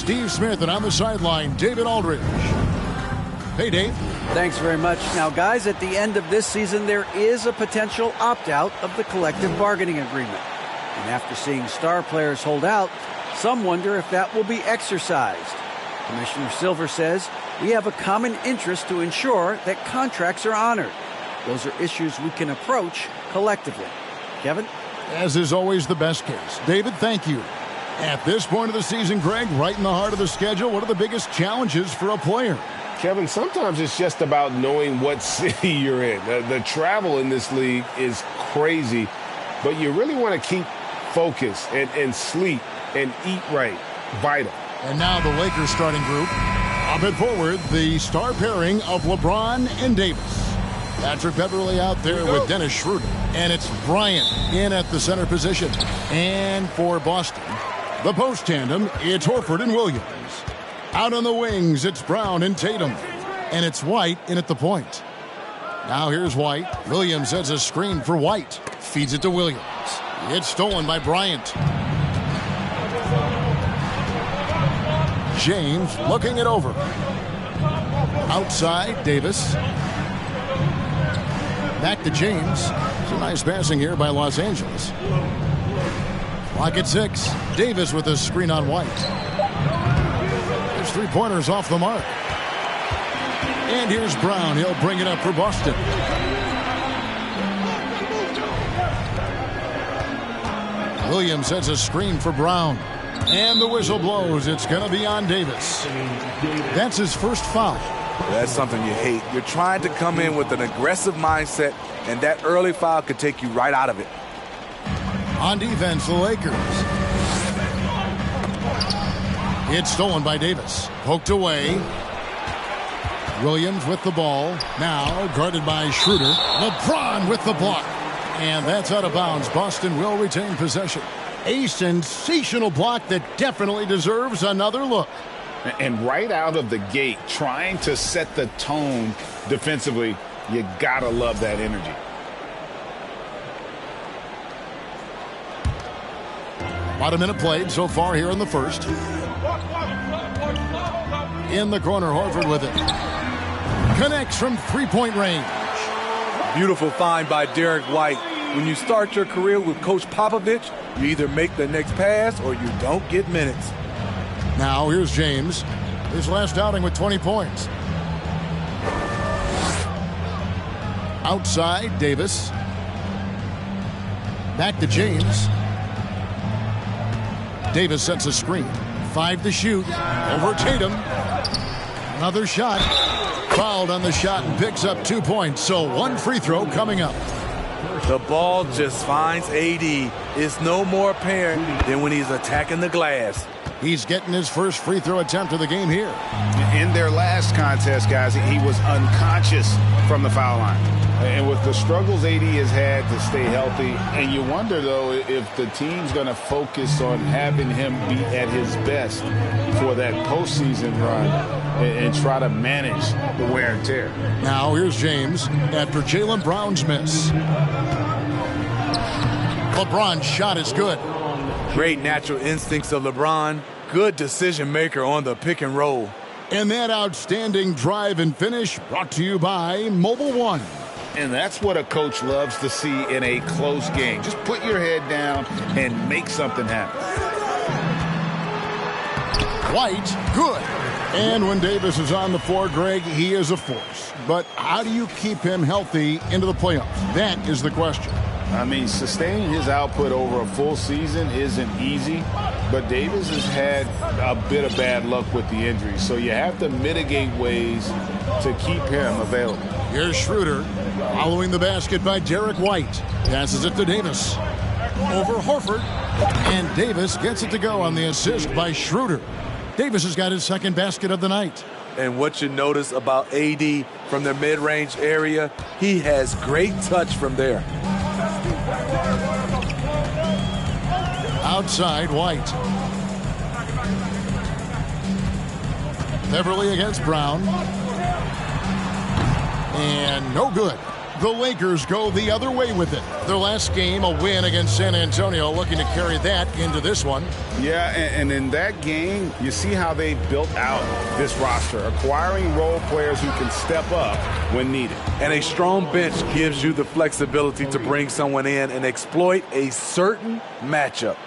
Steve Smith, and on the sideline, David Aldridge. Hey, Dave. Thanks very much. Now, guys, at the end of this season, there is a potential opt-out of the collective bargaining agreement. And after seeing star players hold out, some wonder if that will be exercised. Commissioner Silver says we have a common interest to ensure that contracts are honored. Those are issues we can approach collectively. Kevin? As is always the best case. David, thank you. At this point of the season, Greg, right in the heart of the schedule, what are the biggest challenges for a player? Kevin, sometimes it's just about knowing what city you're in. The travel in this league is crazy, but you really want to keep focus and sleep and eat right. Vital. And now the Lakers starting group. Up and forward, the star pairing of LeBron and Davis. Patrick Beverley out there with Dennis Schroeder. And it's Bryant in at the center position. And for Boston, the post tandem, it's Horford and Williams. Out on the wings, it's Brown and Tatum. And it's White in at the point. Now here's White. Williams sets a screen for White. Feeds it to Williams. It's stolen by Bryant. James looking it over. Outside, Davis. Back to James. Some nice passing here by Los Angeles. Clock at 6. Davis with a screen on White. There's three-pointers off the mark. And here's Brown. He'll bring it up for Boston. Williams sets a screen for Brown. And the whistle blows. It's going to be on Davis. That's his first foul. That's something you hate. You're trying to come in with an aggressive mindset, and that early foul could take you right out of it. On defense, the Lakers. It's stolen by Davis. Poked away. Williams with the ball. Now guarded by Schroeder. LeBron with the block. And that's out of bounds. Boston will retain possession. A sensational block that definitely deserves another look. And right out of the gate, trying to set the tone defensively, you gotta love that energy. About a minute played so far here in the first. In the corner, Horford with it. Connects from three-point range. Beautiful find by Derek White. When you start your career with Coach Popovich, you either make the next pass or you don't get minutes. Now here's James. His last outing with 20 points. Outside, Davis. Back to James. Davis sets a screen. 5 to shoot. Over Tatum. Another shot. Fouled on the shot and picks up 2 points. So one free throw coming up. The ball just finds AD. It's no more apparent than when he's attacking the glass. He's getting his first free throw attempt of the game here. In their last contest, guys, he was unconscious from the foul line. And with the struggles AD has had to stay healthy, and you wonder, though, if the team's going to focus on having him be at his best for that postseason run and try to manage the wear and tear. Now here's James after Jaylen Brown's miss. LeBron's shot is good. Great natural instincts of LeBron. Good decision maker on the pick and roll. And that outstanding drive and finish brought to you by Mobile One. And that's what a coach loves to see in a close game. Just put your head down and make something happen. White, good. And when Davis is on the floor, Greg, he is a force. But how do you keep him healthy into the playoffs? That is the question. I mean, sustaining his output over a full season isn't easy, but Davis has had a bit of bad luck with the injuries, so you have to mitigate ways to keep him available. Here's Schroeder following the basket by Derek White. Passes it to Davis. Over Horford. And Davis gets it to go on the assist by Schroeder. Davis has got his second basket of the night. And what you notice about AD from the mid-range area, he has great touch from there. Outside, White. Beverley against Brown. And no good. The Lakers go the other way with it. Their last game, a win against San Antonio, looking to carry that into this one. Yeah, and in that game, you see how they built out this roster, acquiring role players who can step up when needed. And a strong bench gives you the flexibility to bring someone in and exploit a certain matchup.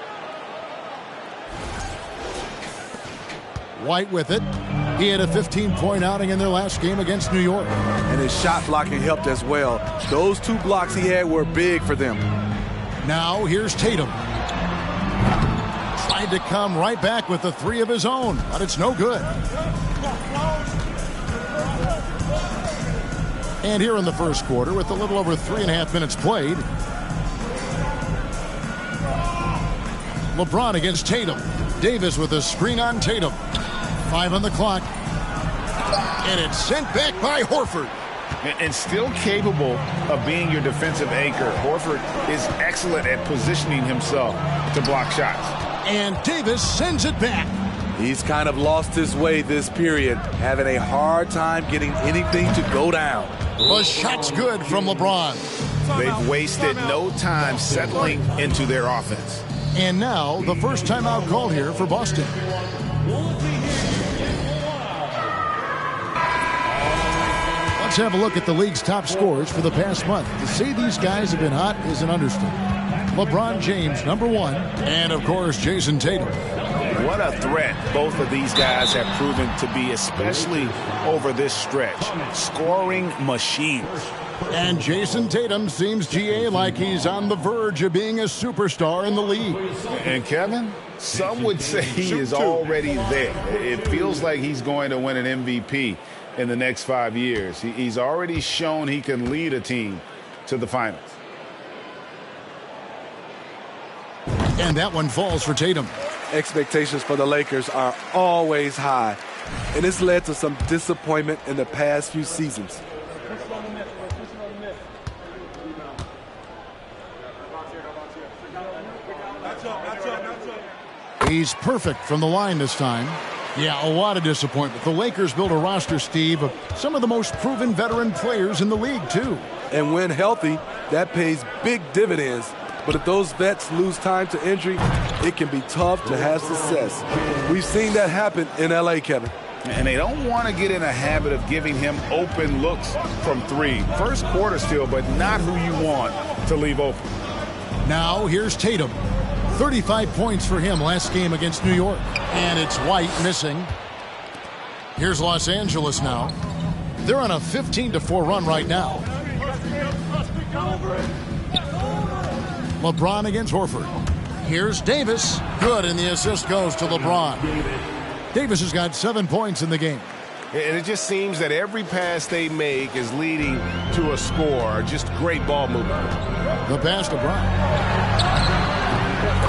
White with it. He had a 15-point outing in their last game against New York. And his shot blocking helped as well. Those 2 blocks he had were big for them. Now here's Tatum. Tried to come right back with the 3 of his own, but it's no good. And here in the first quarter, with a little over 3.5 minutes played, LeBron against Tatum. Davis with a screen on Tatum. 5 on the clock. And it's sent back by Horford. And still capable of being your defensive anchor. Horford is excellent at positioning himself to block shots. And Davis sends it back. He's kind of lost his way this period, having a hard time getting anything to go down. The shot's good from LeBron. They've wasted no time settling into their offense. And now the first timeout called here for Boston. Let's have a look at the league's top scorers for the past month. To say these guys have been hot is an understatement. LeBron James, #1, and of course, Jason Tatum. What a threat both of these guys have proven to be, especially over this stretch. Scoring machines. And Jason Tatum seems, GA, like he's on the verge of being a superstar in the league. And Kevin, some would say he is already there. It feels like he's going to win an MVP in the next 5 years. He's already shown he can lead a team to the finals. And that one falls for Tatum. Expectations for the Lakers are always high, and it's led to some disappointment in the past few seasons. He's perfect from the line this time. Yeah, a lot of disappointment. The Lakers built a roster, Steve, of some of the most proven veteran players in the league, too. And when healthy, that pays big dividends. But if those vets lose time to injury, it can be tough to have success. We've seen that happen in L.A., Kevin. And they don't want to get in a habit of giving him open looks from 3. First quarter still, but not who you want to leave open. Now here's Tatum. 35 points for him last game against New York. And it's White missing. Here's Los Angeles now. They're on a 15-4 run right now. LeBron against Horford. Here's Davis. Good, and the assist goes to LeBron. Davis has got 7 points in the game. And it just seems that every pass they make is leading to a score. Just great ball movement. The pass to Bryant.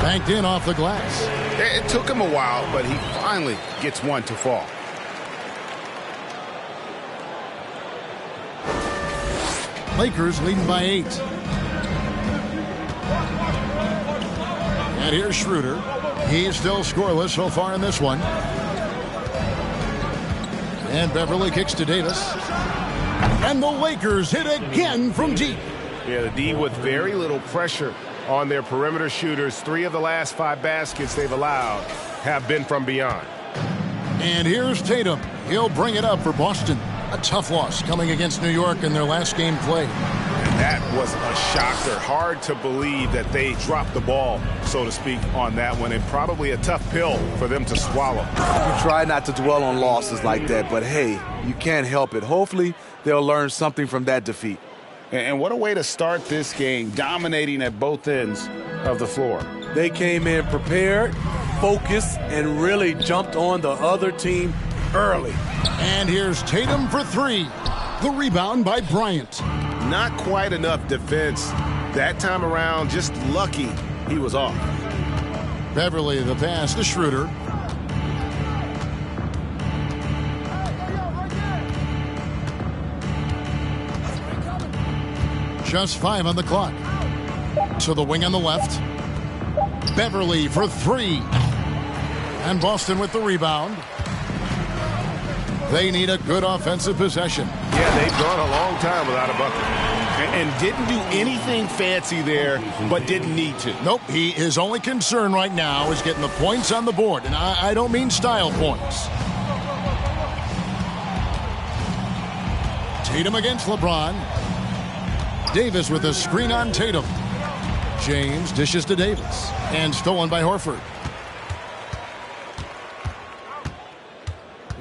Banked in off the glass. It took him a while, but he finally gets one to fall. Lakers leading by 8. And here's Schroeder. He's still scoreless so far in this one. And Beverly kicks to Davis. And the Lakers hit again from deep. Yeah, the D with very little pressure on their perimeter shooters. 3 of the last 5 baskets they've allowed have been from beyond. And here's Tatum. He'll bring it up for Boston. A tough loss coming against New York in their last game played. That was a shocker. Hard to believe that they dropped the ball, so to speak, on that one. And probably a tough pill for them to swallow. You try not to dwell on losses like that, but hey, you can't help it. Hopefully, they'll learn something from that defeat. And what a way to start this game, dominating at both ends of the floor. They came in prepared, focused, and really jumped on the other team early. And here's Tatum for 3. The rebound by Bryant. Not quite enough defense that time around. Just lucky he was off. Beverly the pass to Schroeder. Just 5 on the clock. To the wing on the left. Beverly for 3. And Boston with the rebound. They need a good offensive possession. Yeah, they've gone a long time without a bucket. And didn't do anything fancy there, but didn't need to. Nope, his only concern right now is getting the points on the board, and I don't mean style points. Tatum against LeBron. Davis with a screen on Tatum. James dishes to Davis, and stolen by Horford.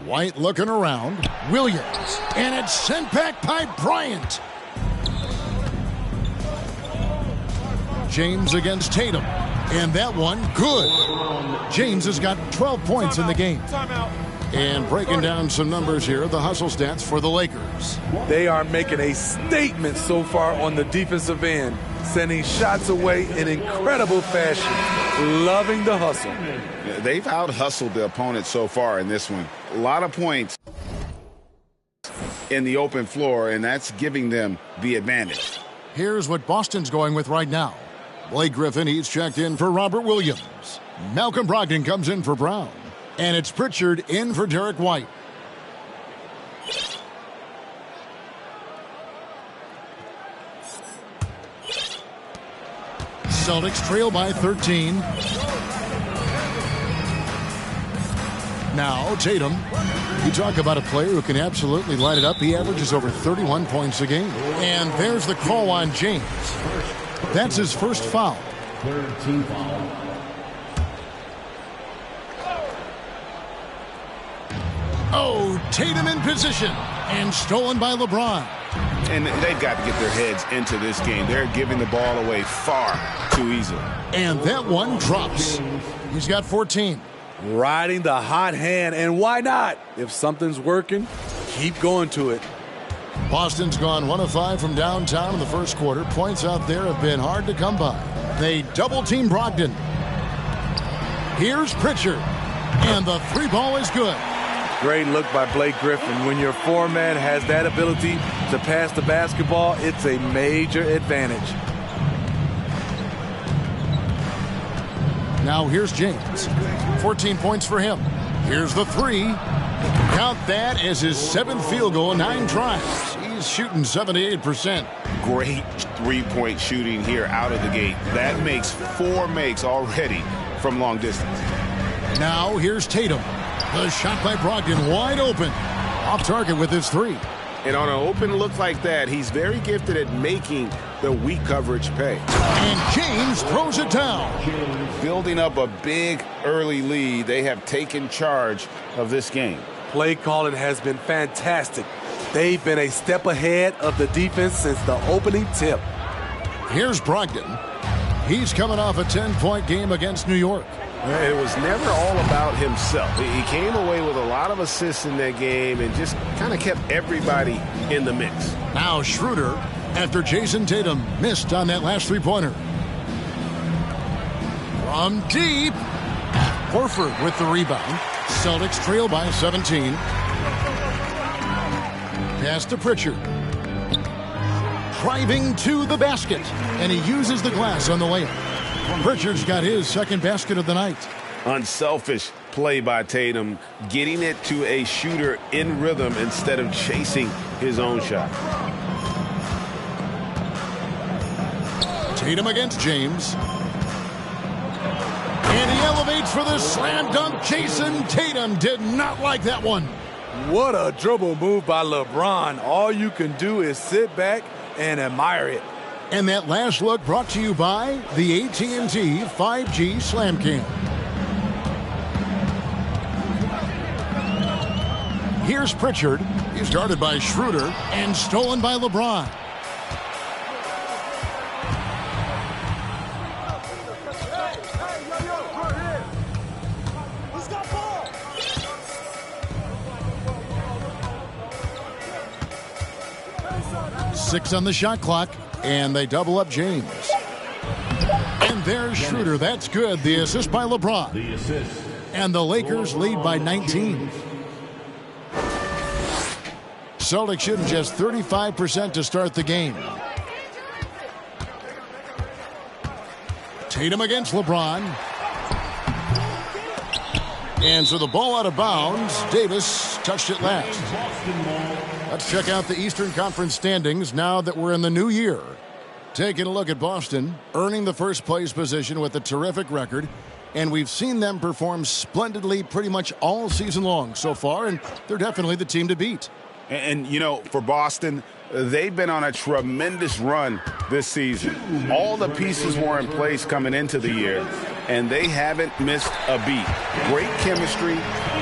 White looking around. Williams, and it's sent back by Bryant. James against Tatum, and that one good. James has got 12 points in the game. And breaking down some numbers here, the hustle stats for the Lakers. They are making a statement so far on the defensive end, sending shots away in incredible fashion. Loving the hustle. They've out-hustled the opponent so far in this one. A lot of points in the open floor, and that's giving them the advantage. Here's what Boston's going with right now. Blake Griffin, he's checked in for Robert Williams. Malcolm Brogdon comes in for Brown. And it's Pritchard in for Derek White. Celtics trail by 13. Now Tatum. You talk about a player who can absolutely light it up. He averages over 31 points a game. And there's the call on James. That's his first foul. Third team foul. Oh, Tatum in position. And stolen by LeBron. And they've got to get their heads into this game. They're giving the ball away far too easily. And that one drops. He's got 14. Riding the hot hand, and why not? If something's working, keep going to it. Boston's gone 1 of 5 from downtown in the first quarter. Points out there have been hard to come by. They double-team Brogdon. Here's Pritchard. And the three ball is good. Great look by Blake Griffin. When your foreman has that ability to pass the basketball, it's a major advantage. Now here's James. 14 points for him. Here's the three. Count that as his 7th field goal, 9 tries. He's shooting 78%. Great three-point shooting here out of the gate. That makes 4 makes already from long distance. Now here's Tatum. The shot by Brogdon wide open. Off target with his 3. And on an open look like that, he's very gifted at making the weak coverage pay. And James throws it down. Building up a big early lead, they have taken charge of this game. Play calling has been fantastic. They've been a step ahead of the defense since the opening tip. Here's Brogdon. He's coming off a 10-point game against New York. It was never all about himself. He came away with a lot of assists in that game and just kind of kept everybody in the mix. Now Schroeder, after Jason Tatum missed on that last three-pointer. From deep, Horford with the rebound. Celtics trail by 17. Pass to Pritchard. Driving to the basket, and he uses the glass on the layup. Pritchard's got his second basket of the night. Unselfish play by Tatum, getting it to a shooter in rhythm instead of chasing his own shot. Tatum against James. And he elevates for the slam dunk. Jason Tatum did not like that one. What a dribble move by LeBron. All you can do is sit back and admire it. And that last look brought to you by the AT&T 5G Slam Cam. Here's Pritchard. He's guarded by Schroeder and stolen by LeBron. Six on the shot clock, and they double up James. And there's Schroeder. That's good. The assist by LeBron. The assist. And the Lakers lead by 19. Celtics shooting just 35% to start the game. Tatum against LeBron. And so the ball out of bounds. Davis touched it last. Let's check out the Eastern Conference standings now that we're in the new year. Taking a look at Boston, earning the first place position with a terrific record. And we've seen them perform splendidly pretty much all season long so far, and they're definitely the team to beat. And you know, for Boston, they've been on a tremendous run this season. All the pieces were in place coming into the year, and they haven't missed a beat. Great chemistry,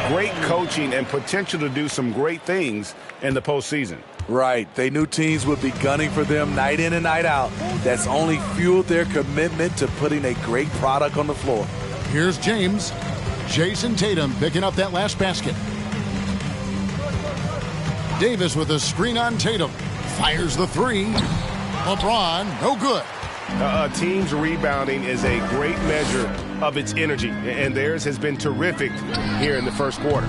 great coaching, and potential to do some great things in the postseason. Right. They knew teams would be gunning for them night in and night out. That's only fueled their commitment to putting a great product on the floor. Here's James. Jason Tatum picking up that last basket. Davis with a screen on Tatum. Fires the three. LeBron, no good. A team's rebounding is a great measure of its energy, and theirs has been terrific here in the first quarter.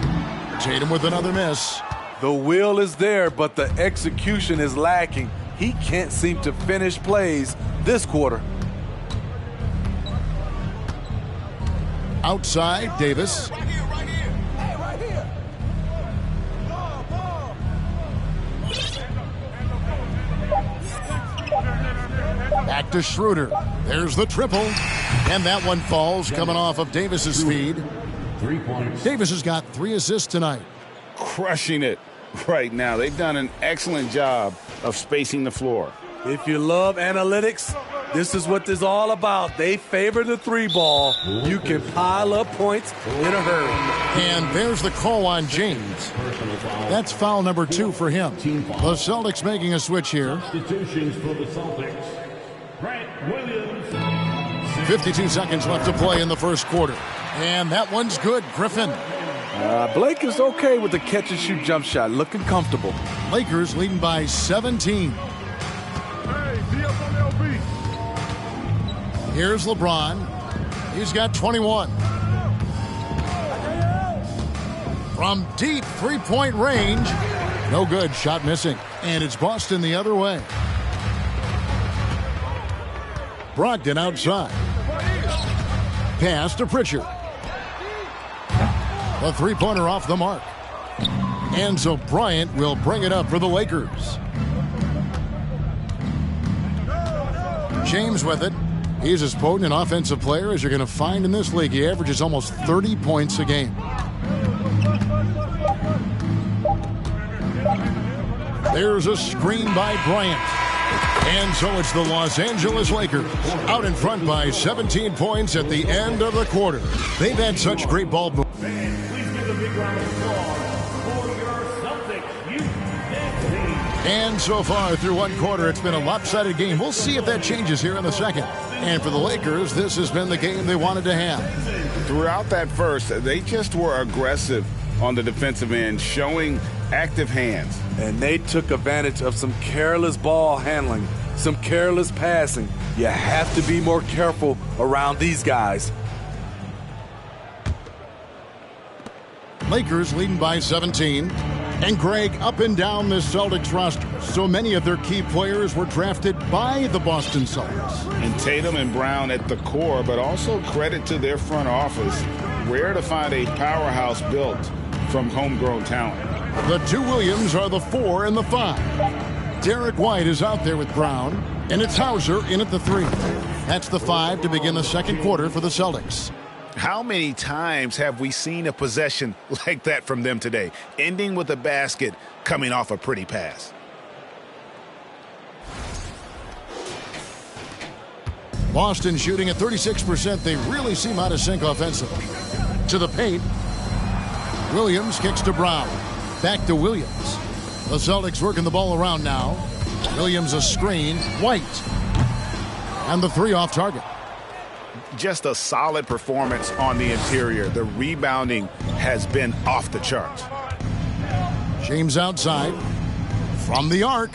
Tatum with another miss. The will is there, but the execution is lacking. He can't seem to finish plays this quarter. Outside, Davis. Back to Schroeder. There's the triple. And that one falls coming off of Davis's feed. 3 points. Davis has got 3 assists tonight. Crushing it right now. They've done an excellent job of spacing the floor. If you love analytics, this is what this is all about. They favor the 3-ball. You can pile up points in a hurry. And there's the call on James. That's foul number 2 for him. The Celtics making a switch here. Substitutions for the Celtics. Grant Williams. 52 seconds left to play in the first quarter. And that one's good. Griffin. Blake is okay with the catch-and-shoot jump shot, looking comfortable. Lakers leading by 17. Here's LeBron. He's got 21. From deep three-point range. No good. Shot missing. And it's Boston the other way. Brogdon outside. Pass to Pritchard. A three-pointer off the mark. And so Bryant will bring it up for the Lakers. James with it. He's as potent an offensive player as you're going to find in this league. He averages almost 30 points a game. There's a screen by Bryant. And so it's the Los Angeles Lakers out in front by 17 points at the end of the quarter. They've had such great ball movement. Please give a big round of applause for your Celtics youth dance team. And so far through one quarter, it's been a lopsided game. We'll see if that changes here in the second. And for the Lakers, this has been the game they wanted to have. Throughout that first, they just were aggressive on the defensive end, showing active hands. And they took advantage of some careless ball handling, some careless passing. You have to be more careful around these guys. Lakers leading by 17. And Greg, up and down this Celtics roster, so many of their key players were drafted by the Boston Celtics. And Tatum and Brown at the core, but also credit to their front office. Rare to find a powerhouse built from homegrown talent. The 2 Williams are the 4 and the 5. Derek White is out there with Brown, and it's Hauser in at the 3. That's the 5 to begin the second quarter for the Celtics. How many times have we seen a possession like that from them today, ending with a basket coming off a pretty pass? Boston shooting at 36%. They really seem out of sync offensively. To the paint. Williams kicks to Brown. Back to Williams. The Celtics working the ball around now. Williams a screen. White. And the 3 off target. Just a solid performance on the interior. The rebounding has been off the charts. James outside. From the arc.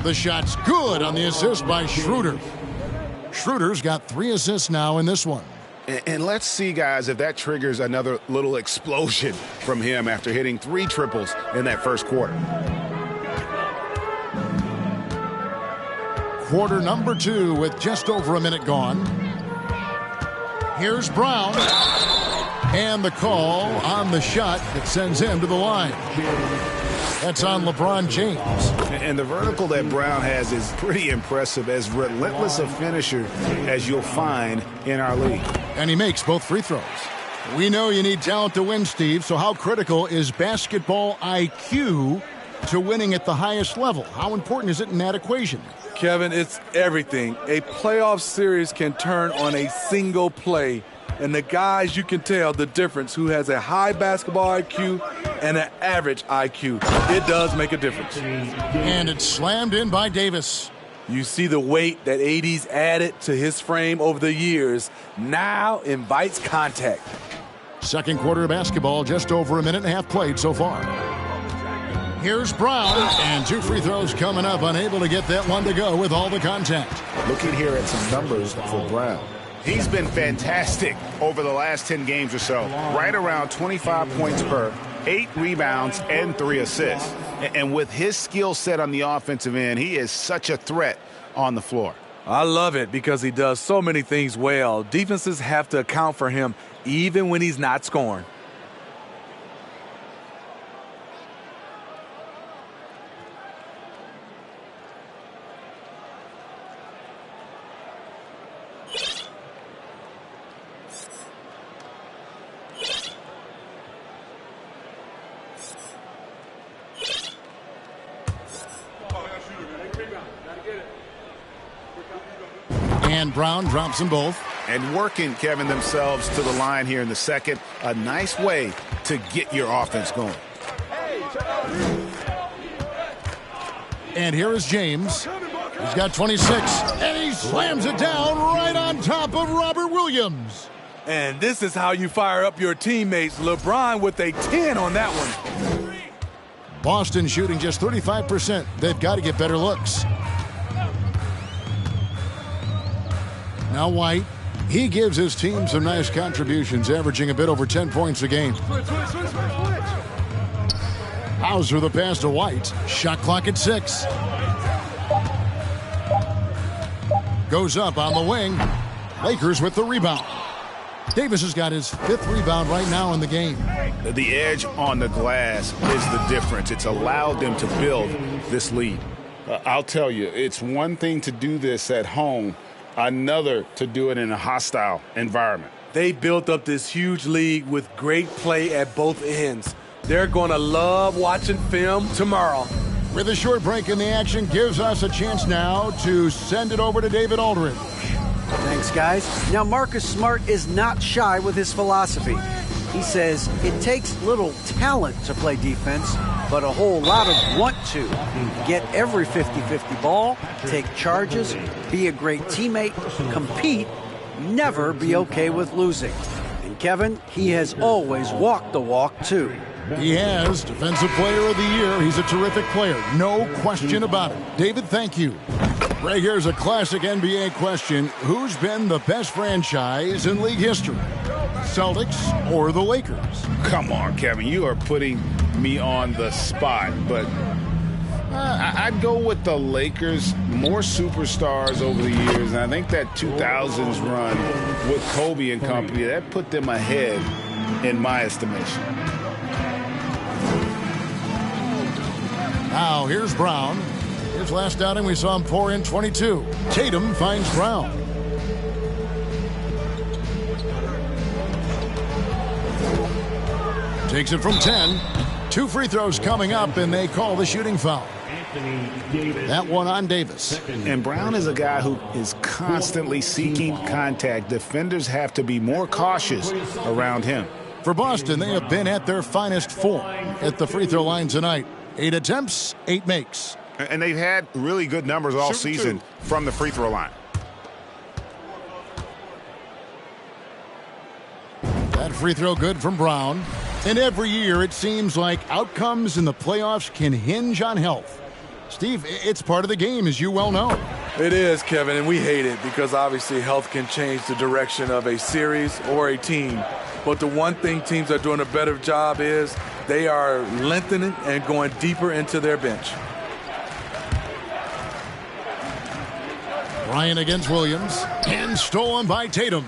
The shot's good on the assist by Schroeder. Schroeder's got 3 assists now in this one. And let's see, guys, if that triggers another little explosion from him after hitting 3 triples in that first quarter. Quarter number 2 with just over a minute gone. Here's Brown. And the call on the shot that sends him to the line. That's on LeBron James. And the vertical that Brown has is pretty impressive, as relentless a finisher as you'll find in our league. And he makes both free throws. We know you need talent to win, Steve, so how critical is basketball IQ to winning at the highest level? How important is it in that equation? Kevin, it's everything. A playoff series can turn on a single play. And the guys, you can tell the difference who has a high basketball IQ and an average IQ. It does make a difference. And it's slammed in by Davis. You see the weight that AD's added to his frame over the years now invites contact. Second quarter of basketball, just over a minute and a half played so far. Here's Brown, and 2 free throws coming up, unable to get that one to go with all the contact. Looking here at some numbers for Brown. He's been fantastic over the last 10 games or so. Right around 25 points per, 8 rebounds, and 3 assists. And with his skill set on the offensive end, he is such a threat on the floor. I love it because he does so many things well. Defenses have to account for him even when he's not scoring. And Brown drops them both. And working, Kevin, themselves to the line here in the second. A nice way to get your offense going. And here is James. He's got 26, and he slams it down right on top of Robert Williams. And this is how you fire up your teammates. LeBron with a 10 on that one. Boston shooting just 35%. They've got to get better looks. Now White, he gives his team some nice contributions, averaging a bit over 10 points a game. Hauser the pass to White. Shot clock at 6. Goes up on the wing. Lakers with the rebound. Davis has got his 5th rebound right now in the game. The edge on the glass is the difference. It's allowed them to build this lead. I'll tell you, it's one thing to do this at home, another to do it in a hostile environment. They built up this huge lead with great play at both ends. They're going to love watching film tomorrow. With a short break in the action, gives us a chance now to send it over to David Aldridge. Thanks, guys. Now, Marcus Smart is not shy with his philosophy. He says it takes little talent to play defense, but a whole lot of want to. Get every 50-50 ball, take charges, be a great teammate, compete, never be okay with losing. And Kevin, he has always walked the walk, too. He has Defensive Player of the Year. He's a terrific player. No question about it. David, thank you. Ray, here's a classic NBA question. Who's been the best franchise in league history? Celtics or the Lakers? Come on, Kevin. You are putting me on the spot, but I'd go with the Lakers. More superstars over the years, and I think that 2000s run with Kobe and company, that put them ahead in my estimation. Now, here's Brown. His last outing, we saw him pour in 22. Tatum finds Brown. Takes it from 10. 2 free throws coming up, and they call the shooting foul. That one on Davis. And Brown is a guy who is constantly seeking contact. Defenders have to be more cautious around him. For Boston, they have been at their finest form at the free throw line tonight. 8 attempts, 8 makes. And they've had really good numbers all season from the free throw line. That free throw good from Brown. And every year it seems like outcomes in the playoffs can hinge on health. Steve, it's part of the game, as you well know. It is, Kevin, and we hate it because obviously health can change the direction of a series or a team. But the one thing teams are doing a better job is they are lengthening and going deeper into their bench. Bryant against Williams, and stolen by Tatum.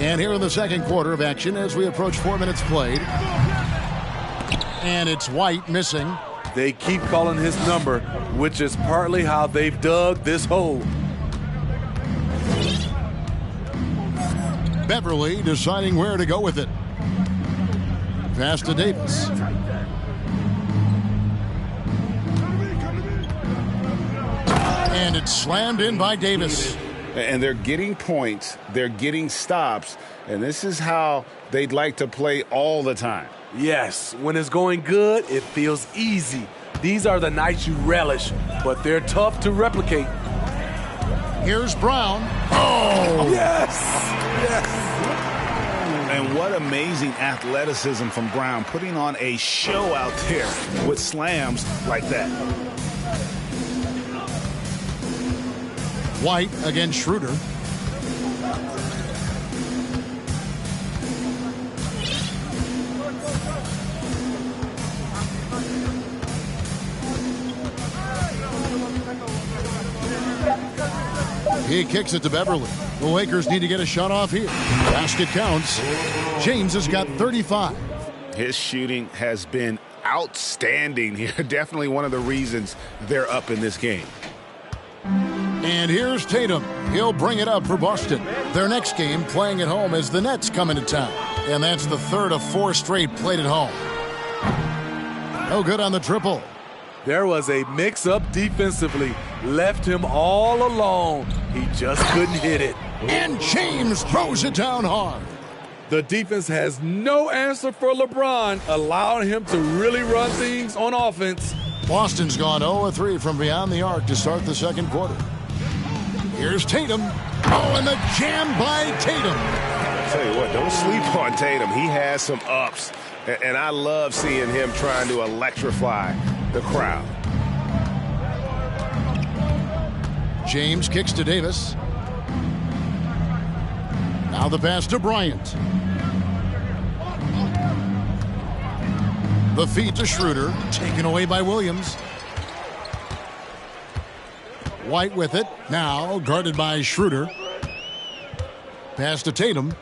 And here in the second quarter of action as we approach 4 minutes played. And it's White missing. They keep calling his number, which is partly how they've dug this hole. Beverly deciding where to go with it. Pass to Davis. And it's slammed in by Davis. And they're getting points, they're getting stops, and this is how they'd like to play all the time. Yes, when it's going good, it feels easy. These are the nights you relish, but they're tough to replicate. Here's Brown. Oh! Yes! Yes! And what amazing athleticism from Brown, putting on a show out there with slams like that. White against Schroeder. He kicks it to Beverly. The Lakers need to get a shot off here. Basket counts. James has got 35. His shooting has been outstanding here. Definitely one of the reasons they're up in this game. And here's Tatum. He'll bring it up for Boston. Their next game playing at home as the Nets come into town. And that's the third of 4 straight played at home. No good on the triple. There was a mix-up defensively. Left him all alone. He just couldn't hit it. And James throws it down hard. The defense has no answer for LeBron, allowing him to really run things on offense. Boston's gone 0-3 from beyond the arc to start the second quarter. Here's Tatum. Oh, and the jam by Tatum. I'll tell you what, don't sleep on Tatum. He has some ups, and I love seeing him trying to electrify the crowd. James kicks to Davis. Now the pass to Bryant. The feed to Schroeder, taken away by Williams. White with it, now guarded by Schroeder. Pass to Tatum.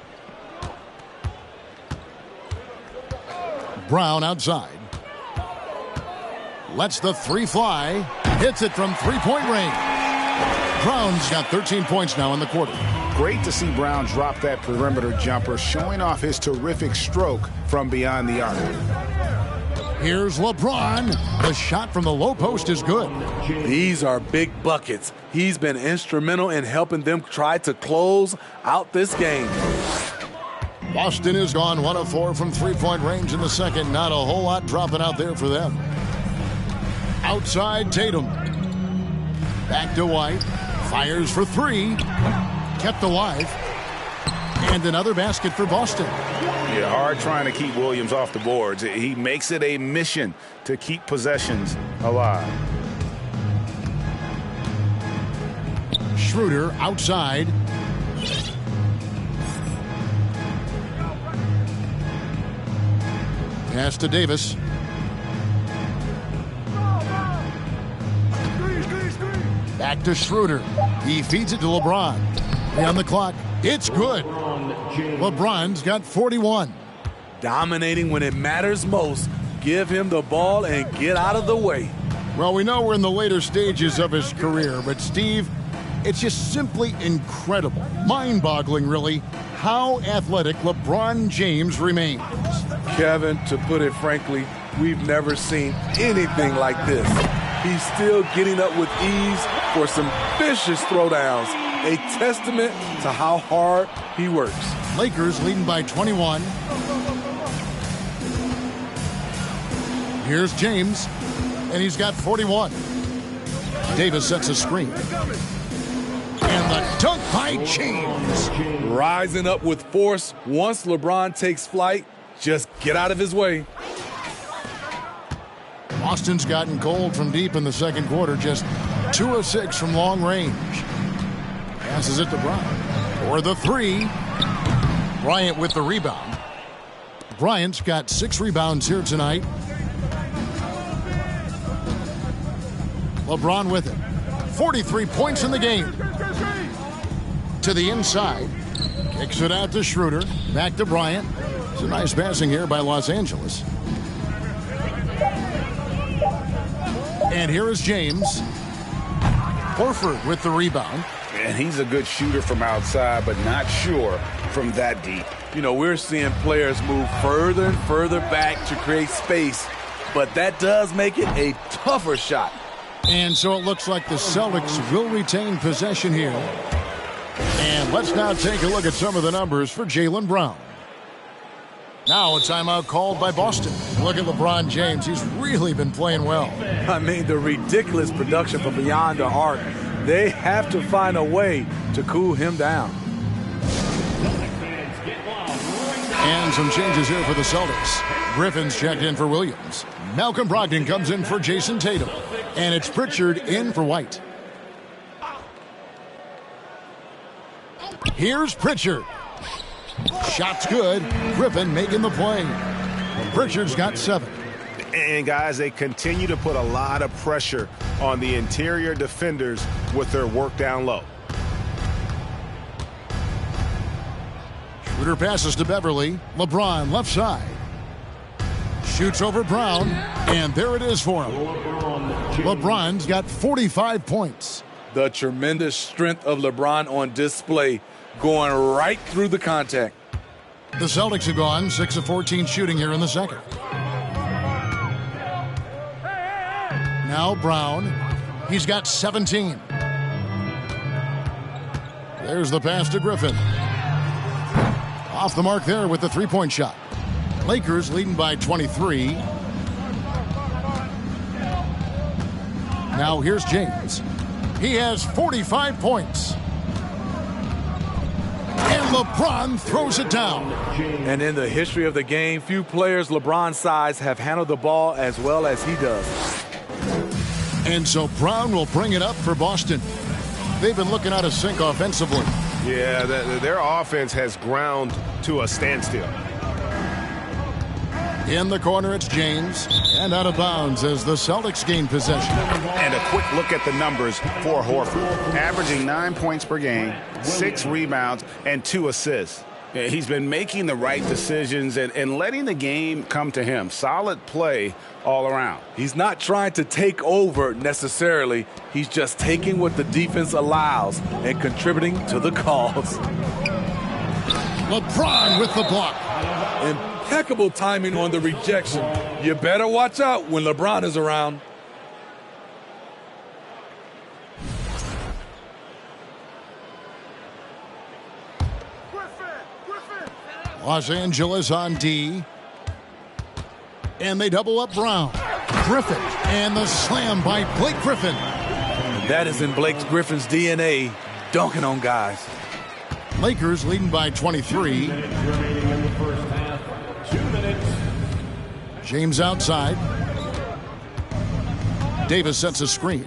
Brown outside. Lets the three fly. Hits it from three-point range. Brown's got 13 points now in the quarter. Great to see Brown drop that perimeter jumper, showing off his terrific stroke from beyond the arc. Here's LeBron. The shot from the low post is good. These are big buckets. He's been instrumental in helping them try to close out this game. Boston has gone 1 of 4 from three-point range in the second. Not a whole lot dropping out there for them. Outside Tatum. Back to White. Fires for three. Kept alive. And another basket for Boston. Yeah, hard trying to keep Williams off the boards. He makes it a mission to keep possessions alive. Schroeder outside. Pass to Davis. Back to Schroeder. He feeds it to LeBron. On the clock. It's good. LeBron's got 41. Dominating when it matters most. Give him the ball and get out of the way. Well, we know we're in the later stages of his career, but Steve, it's just simply incredible, mind-boggling really, how athletic LeBron James remains. Kevin, to put it frankly, we've never seen anything like this. He's still getting up with ease for some vicious throwdowns, a testament to how hard he works. Lakers leading by 21. Here's James, and he's got 41. Davis sets a screen. And the dunk by James. Rising up with force once LeBron takes flight. Just get out of his way. Boston's gotten cold from deep in the second quarter, just 2 of 6 from long range. Passes it to Bryant. For the three. Bryant with the rebound. Bryant's got 6 rebounds here tonight. LeBron with it. 43 points in the game. To the inside. Kicks it out to Schroeder. Back to Bryant. It's a nice passing here by Los Angeles. And here is James. Horford with the rebound. And he's a good shooter from outside, but not sure from that deep. You know, we're seeing players move further and further back to create space, but that does make it a tougher shot. And so it looks like the Celtics will retain possession here. And let's now take a look at some of the numbers for Jaylen Brown. Now a timeout called by Boston. Look at LeBron James. He's really been playing well. I mean, the ridiculous production from beyond the arc. They have to find a way to cool him down. And some changes here for the Celtics. Griffin's checked in for Williams. Malcolm Brogdon comes in for Jason Tatum. And it's Pritchard in for White. Here's Pritchard. Shot's good. Griffin making the play. Pritchard's got 7. And, guys, they continue to put a lot of pressure on the interior defenders with their work down low. Schroeder passes to Beverly. LeBron left side. Shoots over Brown. And there it is for him. LeBron's got 45 points. The tremendous strength of LeBron on display, going right through the contact. The Celtics have gone 6 of 14 shooting here in the second. Now Brown. He's got 17. There's the pass to Griffin. Off the mark there with the three-point shot. Lakers leading by 23. Now here's James. He has 45 points. And LeBron throws it down. And in the history of the game, few players LeBron's size have handled the ball as well as he does. And so Brown will bring it up for Boston. They've been looking out of sync offensively. Yeah, their offense has ground to a standstill. In the corner, it's James. And out of bounds as the Celtics gain possession. And a quick look at the numbers for Horford. Averaging 9 points per game, 6 rebounds, and 2 assists. He's been making the right decisions and letting the game come to him. Solid play all around. He's not trying to take over necessarily. He's just taking what the defense allows and contributing to the cause. LeBron with the block. Impeccable timing on the rejection. You better watch out when LeBron is around. Los Angeles on D. And they double up Brown. Griffin. And the slam by Blake Griffin. That is in Blake Griffin's DNA, dunking on guys. Lakers leading by 23. James outside. Davis sets a screen.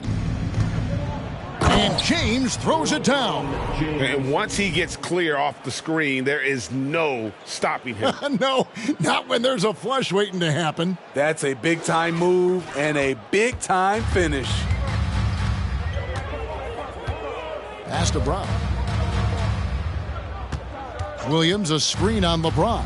And James throws it down. And once he gets clear off the screen, there is no stopping him. No, not when there's a flush waiting to happen. That's a big-time move and a big-time finish. Pass to Brown. Williams a screen on LeBron.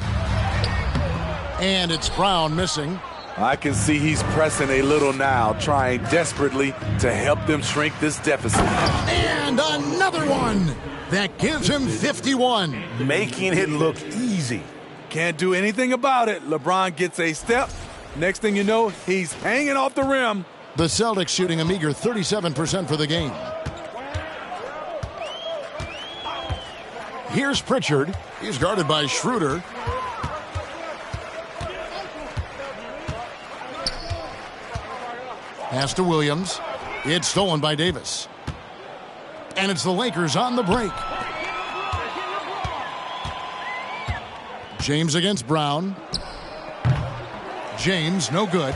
And it's Brown missing. I can see he's pressing a little now, trying desperately to help them shrink this deficit. And another one that gives him 51. Making it look easy. Can't do anything about it. LeBron gets a step. Next thing you know, he's hanging off the rim. The Celtics shooting a meager 37% for the game. Here's Pritchard. He's guarded by Schroeder. Pass to Williams. It's stolen by Davis. And it's the Lakers on the break. James against Brown. James, no good.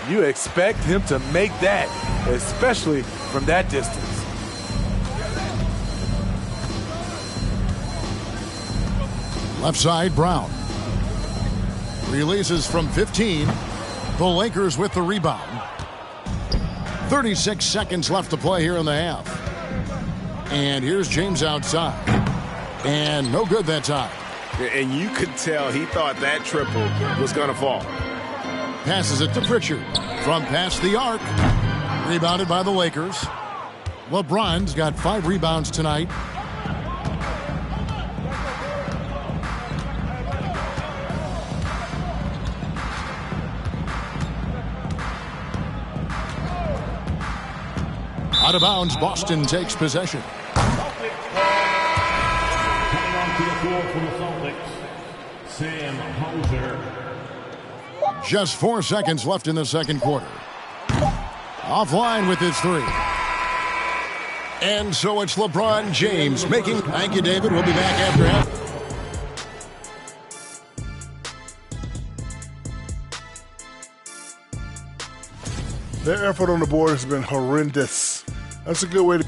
You expect him to make that, especially from that distance. Left side, Brown. Releases from 15. The Lakers with the rebound. 36 seconds left to play here in the half. And here's James outside. And no good that time. And you could tell he thought that triple was going to fall. Passes it to Pritchard. From past the arc. Rebounded by the Lakers. LeBron's got 5 rebounds tonight. Out of bounds, Boston takes possession. Coming onto the floor for the Celtics, Sam Hauser. Just 4 seconds left in the second quarter. Offline with his 3. And so it's LeBron James making. Thank you, David. We'll be back after half. Their effort on the board has been horrendous. That's a good way to...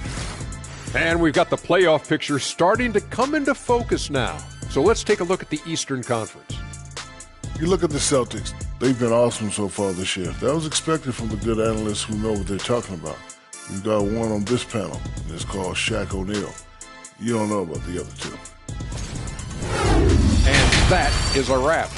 And we've got the playoff picture starting to come into focus now. So let's take a look at the Eastern Conference. You look at the Celtics. They've been awesome so far this year. That was expected from the good analysts who know what they're talking about. We've got one on this panel. It's called Shaq O'Neal. You don't know about the other 2. And that is a wrap.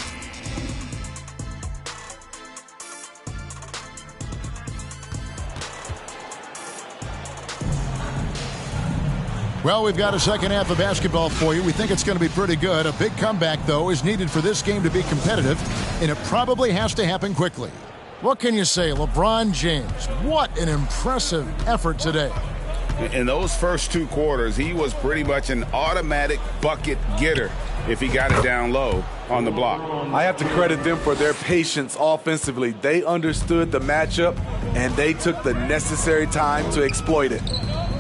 Well, we've got a second half of basketball for you. We think it's going to be pretty good. A big comeback, though, is needed for this game to be competitive, and it probably has to happen quickly. What can you say? LeBron James, what an impressive effort today. In those first 2 quarters, he was pretty much an automatic bucket getter if he got it down low on the block. I have to credit them for their patience offensively. They understood the matchup, and they took the necessary time to exploit it.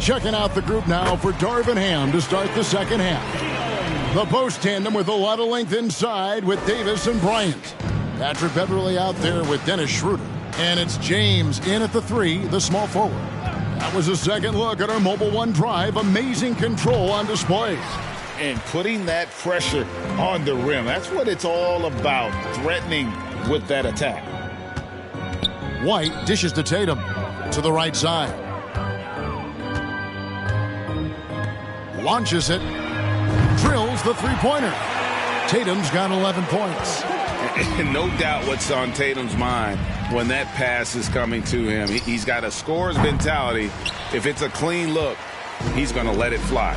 Checking out the group now for Darvin Ham to start the second half. The post tandem with a lot of length inside with Davis and Bryant. Patrick Beverley out there with Dennis Schroeder. And it's James in at the 3, the small forward. That was a second look at our Mobile One drive. Amazing control on display. And putting that pressure on the rim. That's what it's all about, threatening with that attack. White dishes to Tatum to the right side. Launches it. Drills the 3-pointer. Tatum's got 11 points. And no doubt what's on Tatum's mind when that pass is coming to him. He's got a scorer's mentality. If it's a clean look, he's going to let it fly.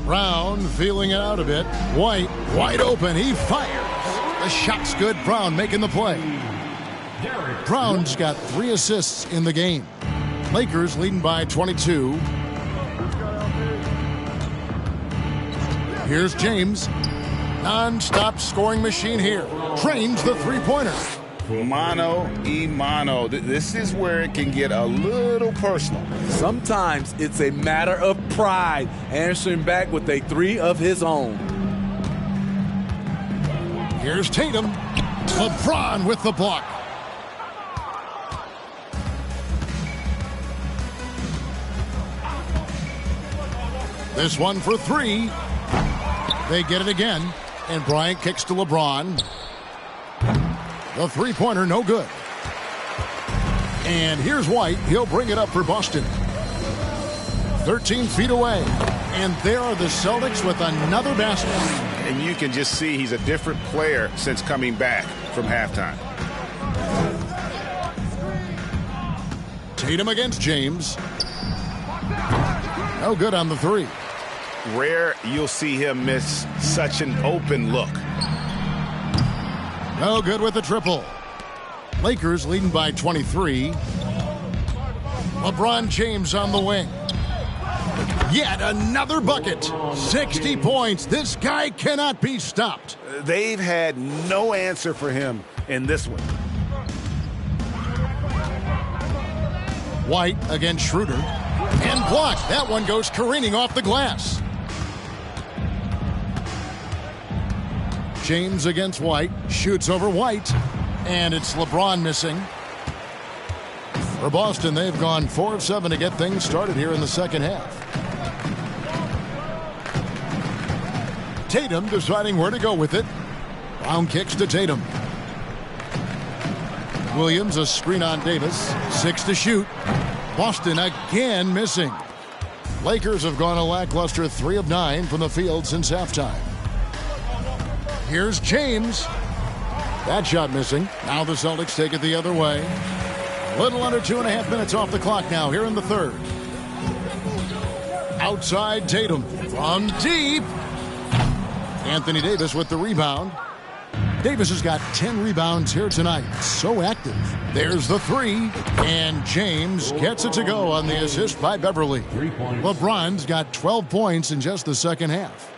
Brown feeling it out a bit. White wide open. He fires. The shot's good. Brown making the play. Brown's got 3 assists in the game. Lakers leading by 22. Here's James. Non-stop scoring machine here. Trains the 3-pointer. Mano y mano. This is where it can get a little personal. Sometimes it's a matter of pride, answering back with a 3 of his own. Here's Tatum. LeBron with the block. This one for 3. They get it again. And Bryant kicks to LeBron. The 3-pointer, no good. And here's White. He'll bring it up for Boston. 13 feet away. And there are the Celtics with another basket. And you can just see he's a different player since coming back from halftime. Tatum against James. No good on the 3. Rare you'll see him miss such an open look. No good with the triple. Lakers leading by 23. LeBron James on the wing. Yet another bucket. 60 points. This guy cannot be stopped. They've had no answer for him in this one. White against Schroeder. And blocked. That one goes careening off the glass. James against White. Shoots over White. And it's LeBron missing. For Boston, they've gone 4 of 7 to get things started here in the second half. Tatum deciding where to go with it. Brown kicks to Tatum. Williams a screen on Davis. 6 to shoot. Boston again missing. Lakers have gone a lackluster 3 of 9 from the field since halftime. Here's James. That shot missing. Now the Celtics take it the other way. Little under 2.5 minutes off the clock now here in the third. Outside Tatum from deep. Anthony Davis with the rebound. Davis has got 10 rebounds here tonight. So active. There's the three. And James gets it to go on the assist by Beverly. LeBron's got 12 points in just the second half.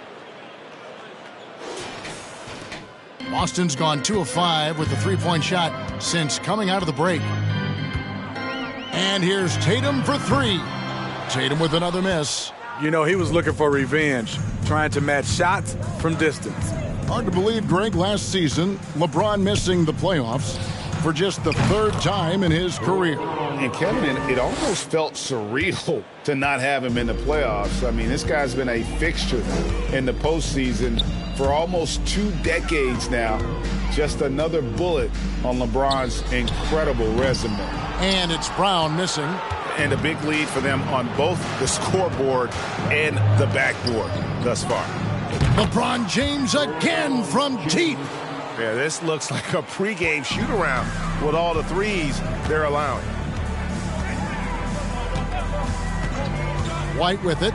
Boston's gone 2 of 5 with the three-point shot since coming out of the break. And here's Tatum for three. Tatum with another miss. You know, he was looking for revenge, trying to match shots from distance. Hard to believe, Greg, last season, LeBron missing the playoffs for just the third time in his career. And Kevin, it almost felt surreal to not have him in the playoffs. I mean, this guy's been a fixture in the postseason for almost 2 decades now. Just another bullet on LeBron's incredible resume. And it's Brown missing. And a big lead for them on both the scoreboard and the backboard thus far. LeBron James again from deep. Yeah, this looks like a pregame shoot-around with all the threes they're allowing. White with it.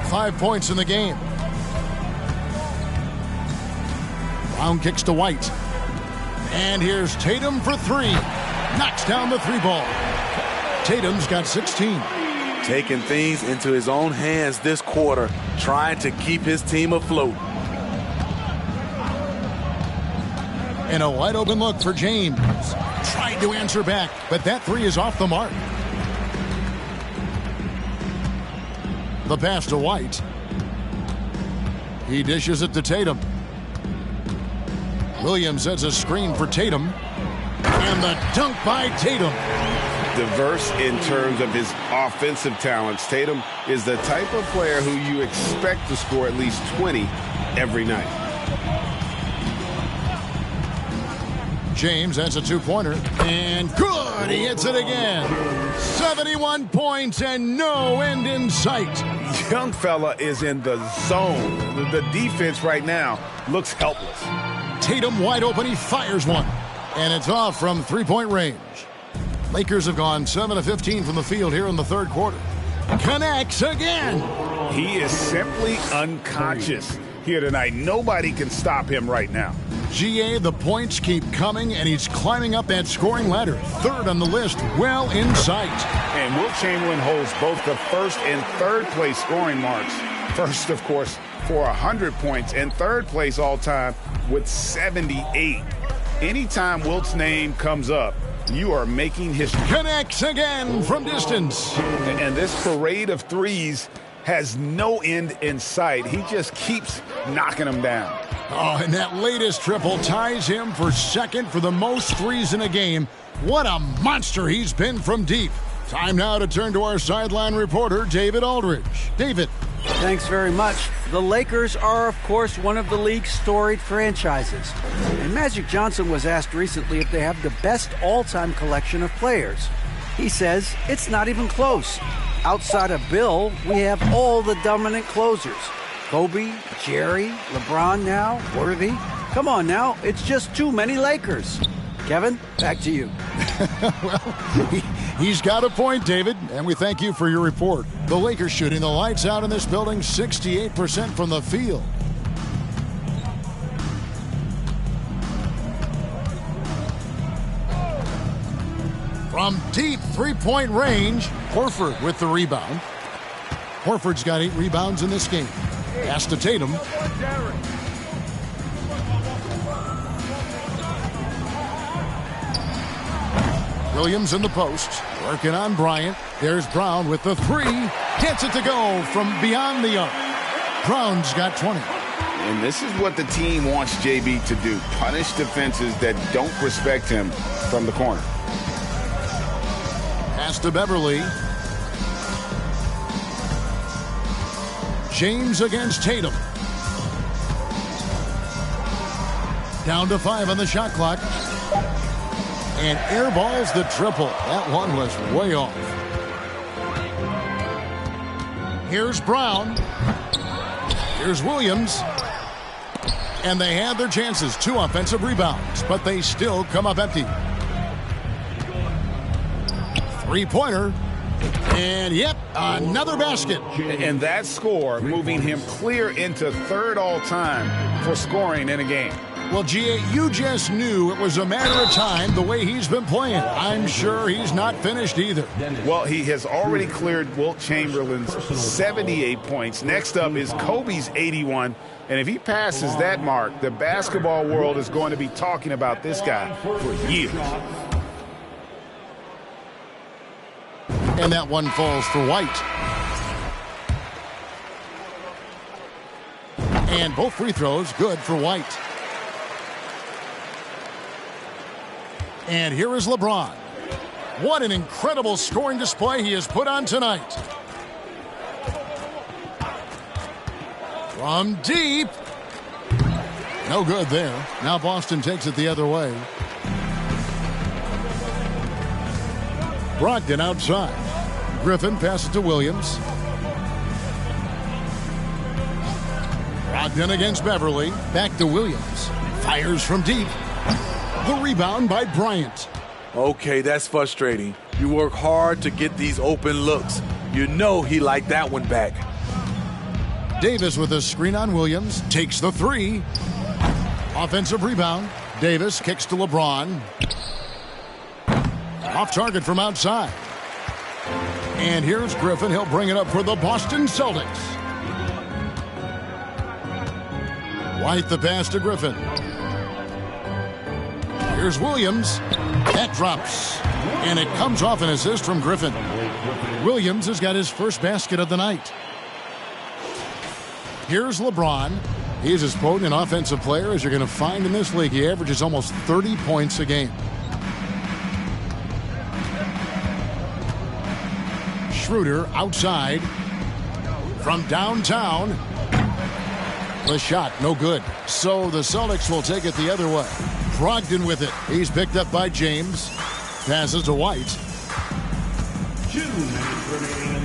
5 points in the game. Brown kicks to White. And here's Tatum for three. Knocks down the three ball. Tatum's got 16. Taking things into his own hands this quarter, trying to keep his team afloat. And a wide open look for James. Tried to answer back, but that three is off the mark. The pass to White. He dishes it to Tatum. Williams sets a screen for Tatum. And the dunk by Tatum. Diverse in terms of his offensive talents. Tatum is the type of player who you expect to score at least 20 every night. James has a two-pointer. And good! He hits it again. 71 points and no end in sight. Young fella is in the zone. The defense right now looks helpless. Tatum wide open. He fires one. And it's off from three-point range. Lakers have gone 7 of 15 from the field here in the third quarter. Connects again. He is simply unconscious here tonight. Nobody can stop him right now. GA, the points keep coming, and he's climbing up that scoring ladder. Third on the list, well in sight. And Wilt Chamberlain holds both the first and third place scoring marks. First, of course, for 100 points, and third place all time with 78. Anytime Wilt's name comes up, you are making history. Connects again from distance. And this parade of threes has no end in sight. He just keeps knocking them down. Oh, and that latest triple ties him for second for the most threes in a game. What a monster he's been from deep. Time now to turn to our sideline reporter, David Aldridge. David. Thanks very much. The Lakers are, of course, one of the league's storied franchises. And Magic Johnson was asked recently if they have the best all-time collection of players. He says it's not even close. Outside of Bill, we have all the dominant closers. Kobe, Jerry, LeBron now, Worthy. Come on now, it's just too many Lakers. Kevin, back to you. Well, he's got a point, David, and we thank you for your report. The Lakers shooting the lights out in this building, 68% from the field. From deep three-point range, Horford with the rebound. Horford's got 8 rebounds in this game. Pass to Tatum. Williams in the post, working on Bryant. There's Brown with the three. Gets it to go from beyond the arc. Brown's got 20. And this is what the team wants JB to do. Punish defenses that don't respect him from the corner. Pass to Beverly. James against Tatum. Down to 5 on the shot clock. And airballs the triple. That one was way off. Here's Brown. Here's Williams. And they had their chances. 2 offensive rebounds, but they still come up empty. 3-pointer. And, yep, another basket. And that score moving him clear into 3rd all-time for scoring in a game. Well, G.A., you just knew it was a matter of time the way he's been playing. I'm sure he's not finished either. Well, he has already cleared Wilt Chamberlain's 78 points. Next up is Kobe's 81. And if he passes that mark, the basketball world is going to be talking about this guy for years. And that one falls for White. And both free throws good for White. And here is LeBron. What an incredible scoring display he has put on tonight. From deep. No good there. Now Boston takes it the other way. Brogdon outside. Griffin passes to Williams. Brogdon against Beverly. Back to Williams. Fires from deep. The rebound by Bryant. Okay, that's frustrating. You work hard to get these open looks. You know he liked that one back. Davis with a screen on Williams. Takes the 3. Offensive rebound. Davis kicks to LeBron. Off target from outside. And here's Griffin. He'll bring it up for the Boston Celtics. White the pass to Griffin. Here's Williams. That drops. And it comes off an assist from Griffin. Williams has got his first basket of the night. Here's LeBron. He's as potent an offensive player as you're going to find in this league. He averages almost 30 points a game. Schroeder outside. From downtown. The shot, no good. So the Celtics will take it the other way. Brogdon with it. He's picked up by James. Passes to White.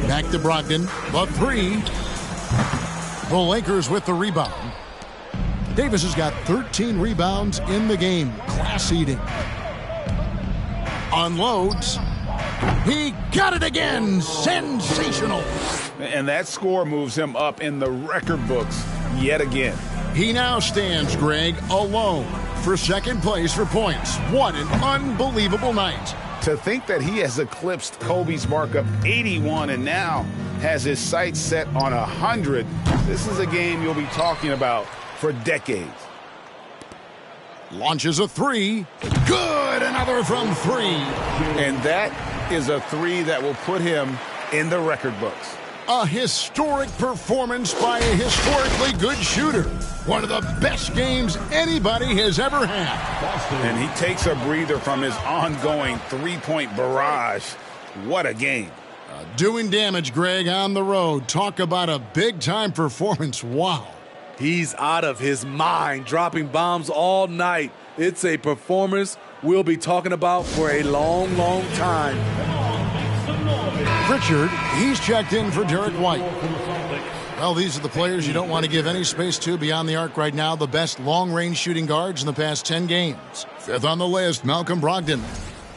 Back to Brogdon. The 3. The Lakers with the rebound. Davis has got 13 rebounds in the game. Class eating. Unloads. He got it again. Sensational. And that score moves him up in the record books yet again. He now stands, Greg, alone for second place for points. What an unbelievable night. To think that he has eclipsed Kobe's mark of 81 and now has his sights set on 100, this is a game you'll be talking about for decades. Launches a 3. Good. Another from 3. And that is a 3 that will put him in the record books. A historic performance by a historically good shooter. One of the best games anybody has ever had. And he takes a breather from his ongoing three-point barrage. What a game. Doing damage, Greg, on the road. Talk about a big-time performance. Wow. He's out of his mind, dropping bombs all night. It's a performance we'll be talking about for a long, long time. Pritchard, he's checked in for Derek White. Well, these are the players you don't want to give any space to beyond the arc right now. The best long-range shooting guards in the past 10 games. Fifth on the list, Malcolm Brogdon.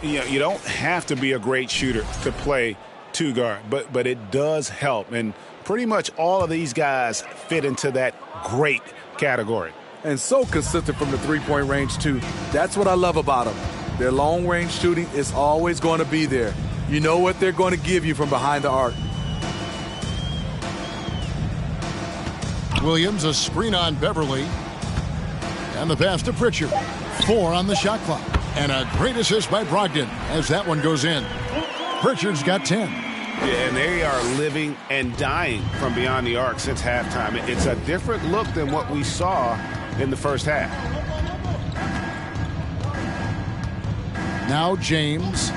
You don't have to be a great shooter to play two guard, but it does help. And pretty much all of these guys fit into that great category. And so consistent from the three-point range, too. That's what I love about them. Their long-range shooting is always going to be there. You know what they're going to give you from behind the arc. Williams, a screen on Beverly. And the pass to Pritchard. 4 on the shot clock. And a great assist by Brogdon as that one goes in. Pritchard's got 10. Yeah, and they are living and dying from beyond the arc since halftime. It's a different look than what we saw in the first half. Now James.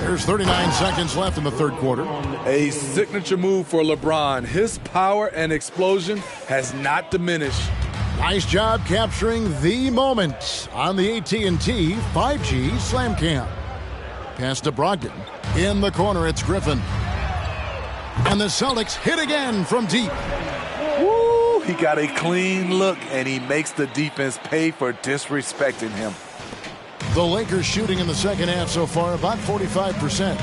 There's 39 seconds left in the third quarter. A signature move for LeBron. His power and explosion has not diminished. Nice job capturing the moment on the AT&T 5G Slam Cam. Pass to Brogdon. In the corner, it's Griffin. And the Celtics hit again from deep. Woo! He got a clean look, and he makes the defense pay for disrespecting him. The Lakers shooting in the second half so far about 45%.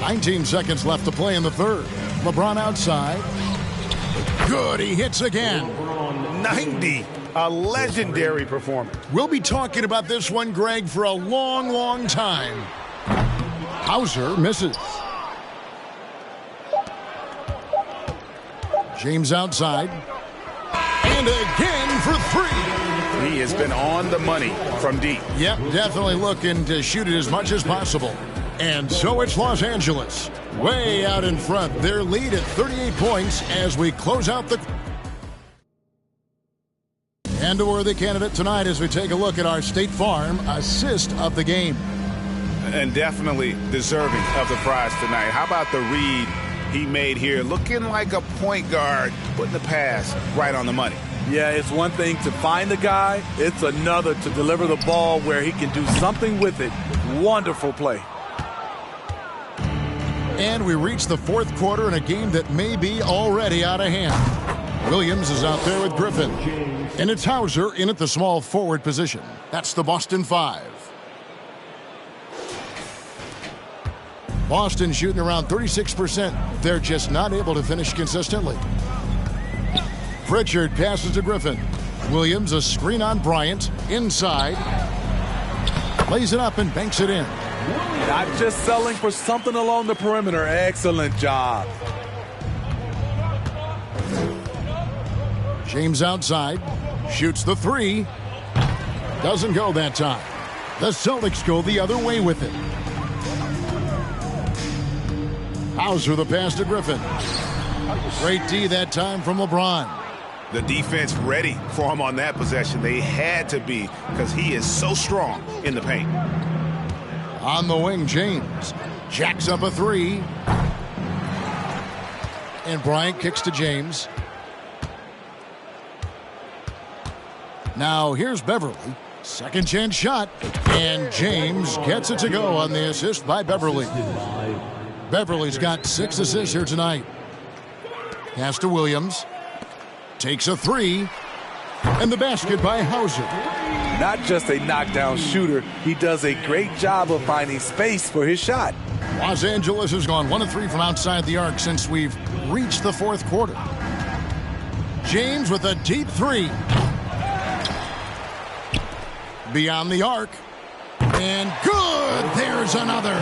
19 seconds left to play in the third. LeBron outside. Good, he hits again. 90, a legendary performance. We'll be talking about this one, Greg, for a long, long time. Hauser misses. James outside. And again for three. He has been on the money from deep. Yep, definitely looking to shoot it as much as possible. And so it's Los Angeles, way out in front. Their lead at 38 points as we close out the... And a worthy candidate tonight as we take a look at our State Farm assist of the game. And definitely deserving of the prize tonight. How about the read he made here? Looking like a point guard, putting the pass right on the money. Yeah, it's one thing to find the guy. It's another to deliver the ball where he can do something with it. Wonderful play. And we reach the fourth quarter in a game that may be already out of hand. Williams is out there with Griffin. And it's Hauser in at the small forward position. That's the Boston Five. Boston shooting around 36%. They're just not able to finish consistently. Pritchard passes to Griffin. Williams a screen on Bryant. Inside. Lays it up and banks it in. Not just selling for something along the perimeter. Excellent job. James outside. Shoots the three. Doesn't go that time. The Celtics go the other way with it. Hauser the pass to Griffin. Great D that time from LeBron. The defense ready for him on that possession. They had to be because he is so strong in the paint. On the wing, James jacks up a three. And Bryant kicks to James. Now here's Beverly. Second chance shot. And James gets it to go on the assist by Beverly. Beverly's got 6 assists here tonight. Pass to Williams. Takes a three. And the basket by Hauser. Not just a knockdown shooter, he does a great job of finding space for his shot. Los Angeles has gone 1 of 3 from outside the arc since we've reached the fourth quarter. James with a deep three. Beyond the arc. And good! There's another.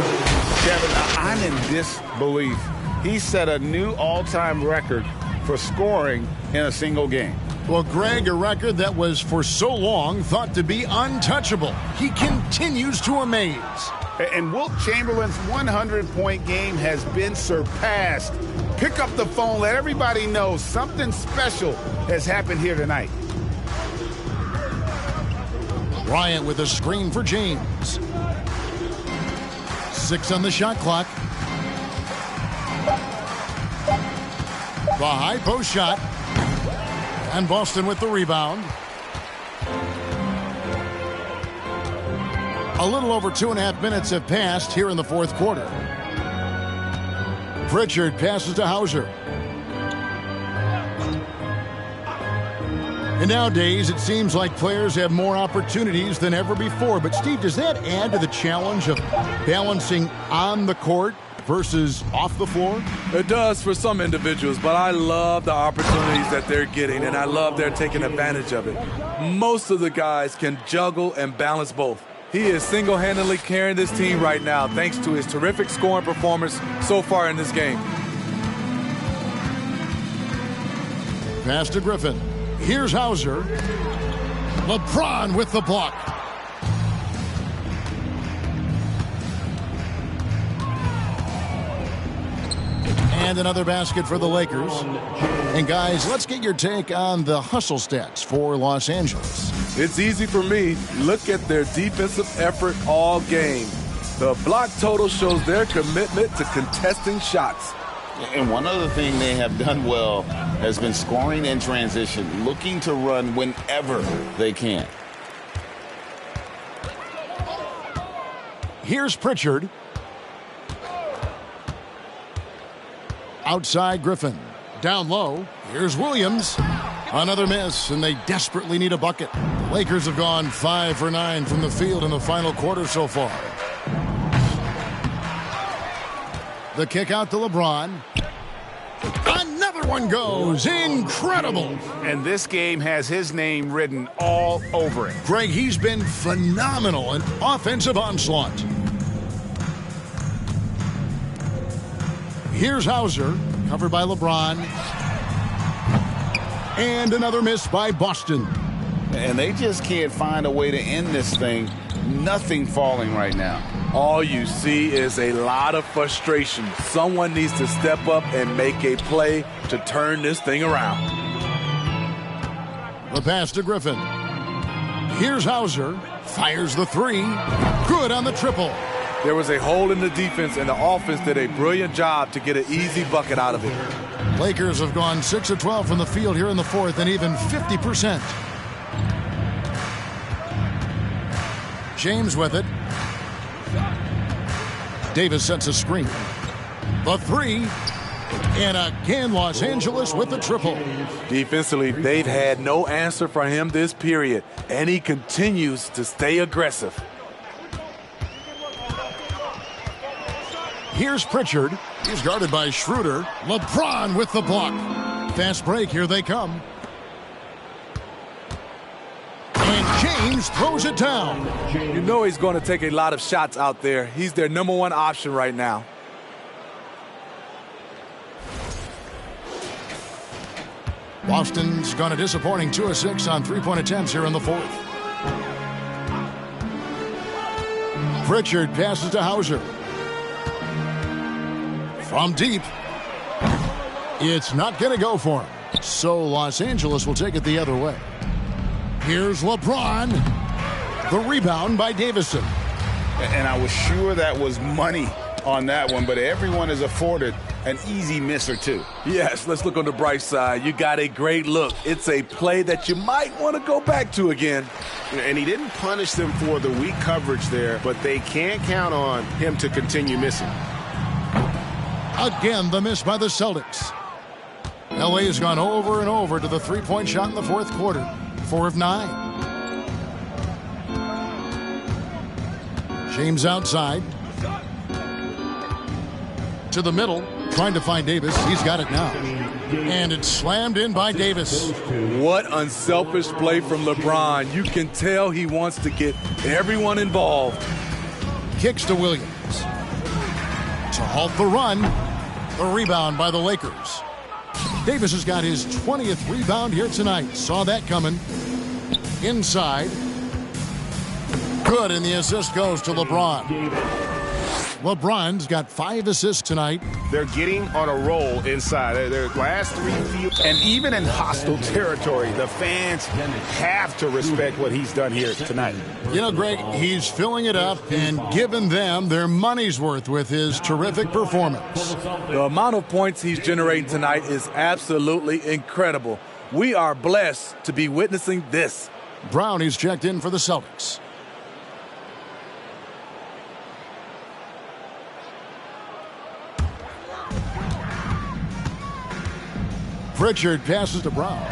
Kevin, I'm in disbelief. He set a new all-time record for scoring in a single game. Well, Greg, a record that was for so long thought to be untouchable. He continues to amaze. And Wilt Chamberlain's 100-point game has been surpassed. Pick up the phone, let everybody know something special has happened here tonight. Bryant with a screen for James. 6 on the shot clock. The high post shot. And Boston with the rebound. A little over 2.5 minutes have passed here in the fourth quarter. Pritchard passes to Hauser. And nowadays, it seems like players have more opportunities than ever before. But, Steve, does that add to the challenge of balancing on the court versus off the floor? It does for some individuals, but I love the opportunities that they're getting, and I love they're taking advantage of it. Most of the guys can juggle and balance both. He is single-handedly carrying this team right now thanks to his terrific scoring performance so far in this game. Pass to Griffin. Here's Hauser. LeBron with the block. And another basket for the Lakers. And guys, let's get your take on the hustle stats for Los Angeles. It's easy for me. Look at their defensive effort all game. The block total shows their commitment to contesting shots. And one other thing they have done well has been scoring in transition, looking to run whenever they can. Here's Pritchard. Outside Griffin. Down low. Here's Williams. Another miss, and they desperately need a bucket. The Lakers have gone 5 for 9 from the field in the final quarter so far. The kick out to LeBron. Another one goes. Incredible. And this game has his name written all over it. Greg, he's been phenomenal in offensive onslaught. Here's Hauser, covered by LeBron. And another miss by Boston. And they just can't find a way to end this thing. Nothing falling right now. All you see is a lot of frustration. Someone needs to step up and make a play to turn this thing around. The pass to Griffin. Here's Hauser. Fires the three. Good on the triple. There was a hole in the defense, and the offense did a brilliant job to get an easy bucket out of it. Lakers have gone 6 of 12 from the field here in the fourth, and even 50%. James with it. Davis sets a screen. The three. And again, Los Angeles with the triple. Defensively, they've had no answer for him this period, and he continues to stay aggressive. Here's Pritchard. He's guarded by Schroeder. LeBron with the block. Fast break. Here they come. And James throws it down. You know he's going to take a lot of shots out there. He's their number one option right now. Boston's gone a disappointing 2 of 6 on three-point attempts here in the fourth. Pritchard passes to Hauser. From deep. It's not going to go for him. So Los Angeles will take it the other way. Here's LeBron. The rebound by Davison. And I was sure that was money on that one, but everyone is afforded an easy miss or two. Yes, let's look on the bright side. You got a great look. It's a play that you might want to go back to again. And he didn't punish them for the weak coverage there, but they can't count on him to continue missing. Again, the miss by the Celtics. LA has gone over and over to the three-point shot in the fourth quarter. 4 of 9. James outside. To the middle, trying to find Davis. He's got it now. And it's slammed in by Davis. What unselfish play from LeBron. You can tell he wants to get everyone involved. Kicks to Williams. To halt the run. The rebound by the Lakers. Davis has got his 20th rebound here tonight. Saw that coming. Inside. Good, and the assist goes to LeBron. LeBron's got 5 assists tonight. They're getting on a roll inside. Their last 3 fields, and even in hostile territory, the fans have to respect what he's done here tonight. You know, Greg, he's filling it up and giving them their money's worth with his terrific performance. The amount of points he's generating tonight is absolutely incredible. We are blessed to be witnessing this. Brown is checked in for the Celtics. Pritchard passes to Brown.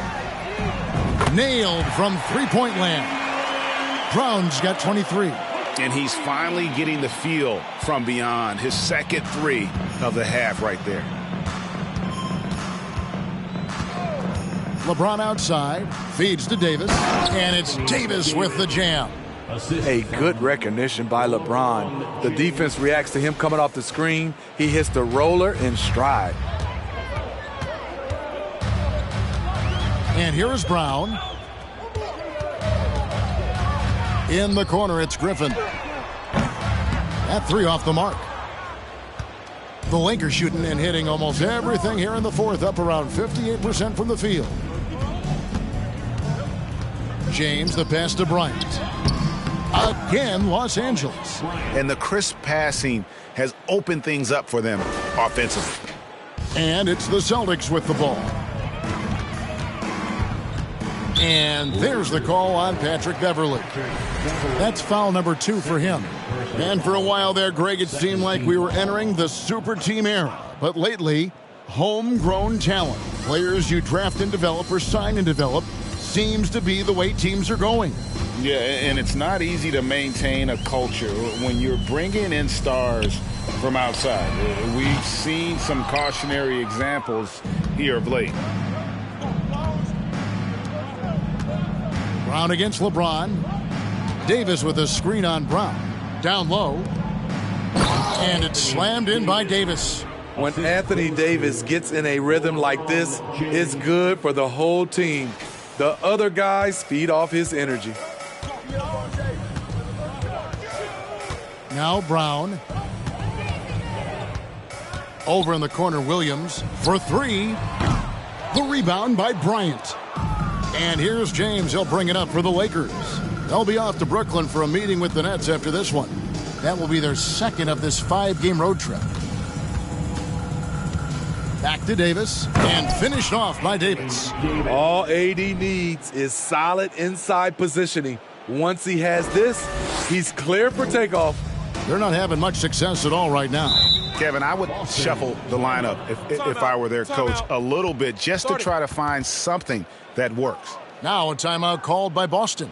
Nailed from three-point land. Brown's got 23. And he's finally getting the feel from beyond. His second 3 of the half right there. LeBron outside. Feeds to Davis. And it's Davis with the jam. A good recognition by LeBron. The defense reacts to him coming off the screen. He hits the roller in stride. And here is Brown. In the corner, it's Griffin. That 3 off the mark. The Lakers shooting and hitting almost everything here in the fourth, up around 58% from the field. James, the pass to Bryant. Again, Los Angeles. And the crisp passing has opened things up for them offensively. And it's the Celtics with the ball. And there's the call on Patrick Beverley. That's foul number 2 for him. And for a while there, Greg, it seemed like we were entering the super team era. But lately, homegrown talent, players you draft and develop or sign and develop, seems to be the way teams are going. Yeah, and it's not easy to maintain a culture when you're bringing in stars from outside. We've seen some cautionary examples here of late. Brown against LeBron. Davis with a screen on Brown. Down low. And it's slammed in by Davis. When Anthony Davis gets in a rhythm like this, it's good for the whole team. The other guys feed off his energy. Now Brown. Over in the corner, Williams for three. The rebound by Bryant. And here's James. He'll bring it up for the Lakers. They'll be off to Brooklyn for a meeting with the Nets after this one. That will be their second of this 5-game road trip. Back to Davis, and finished off by Davis. All AD needs is solid inside positioning. Once he has this, he's clear for takeoff. They're not having much success at all right now. Kevin, I would shuffle the lineup if I were their coach a little bit just to try to find something that works. Now a timeout called by Boston.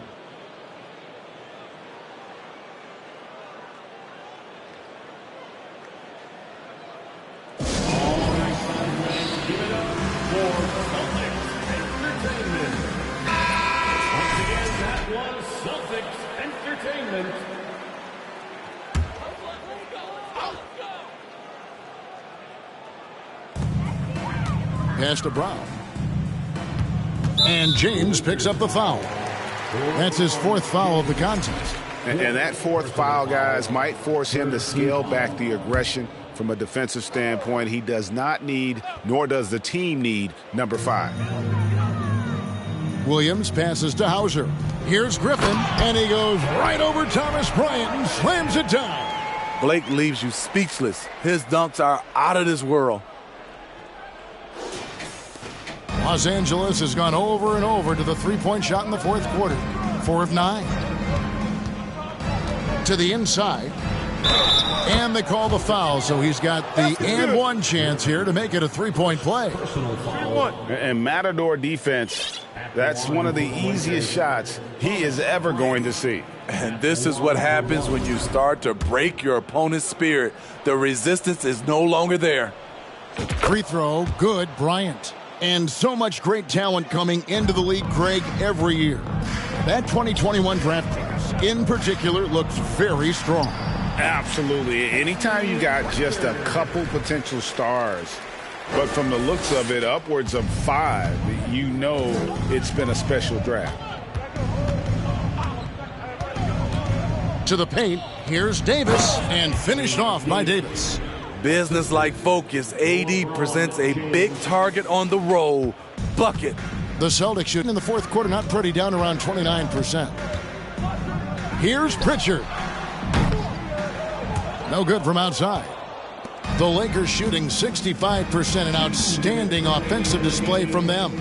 Pass to Brown. And James picks up the foul. That's his fourth foul of the contest. And that fourth foul, guys, might force him to scale back the aggression from a defensive standpoint. He does not need, nor does the team need, number 5. Williams passes to Hauser. Here's Griffin, and he goes right over Thomas Bryant and slams it down. Blake leaves you speechless. His dunks are out of this world. Los Angeles has gone over and over to the three-point shot in the fourth quarter. 4 of 9. To the inside. And they call the foul, so he's got the and one chance here to make it a three-point play. And Matador defense, that's one of the easiest shots he is ever going to see. And this is what happens when you start to break your opponent's spirit. The resistance is no longer there. Free throw, good, Bryant. And so much great talent coming into the league, Greg, every year. That 2021 draft class, in particular, looks very strong. Absolutely. Anytime you got just a couple potential stars, but from the looks of it, upwards of 5, you know it's been a special draft. To the paint, here's Davis, and finished off by Davis. Business-like focus. AD presents a big target on the roll. Bucket. The Celtics shooting in the fourth quarter, not pretty, down around 29%. Here's Pritchard. No good from outside. The Lakers shooting 65%, an outstanding offensive display from them.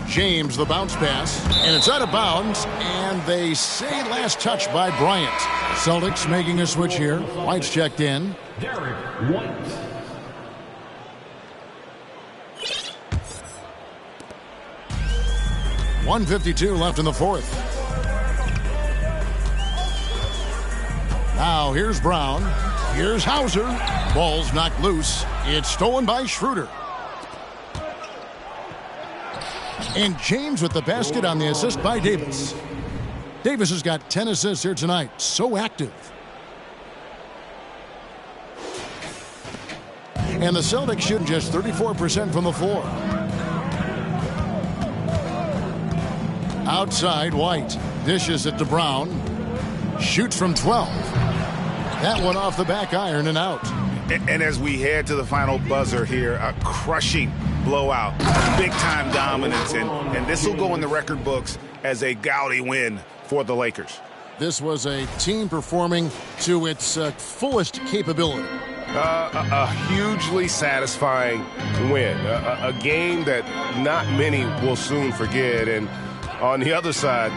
James, the bounce pass, and it's out of bounds, and they say last touch by Bryant. Celtics making a switch here. White's checked in. Derek White. .152 left in the fourth. Now here's Brown. Here's Hauser. Ball's knocked loose. It's stolen by Schroeder. And James with the basket on the assist by Davis. Davis has got 10 assists here tonight. So active. And the Celtics shooting just 34% from the floor. Outside, White. Dishes it to Brown. Shoots from 12. That one off the back iron and out. And as we head to the final buzzer here, a crushing blowout. Big-time dominance. And this will go in the record books as a gaudy win for the Lakers. This was a team performing to its fullest capability. A hugely satisfying win. A game that not many will soon forget. And on the other side,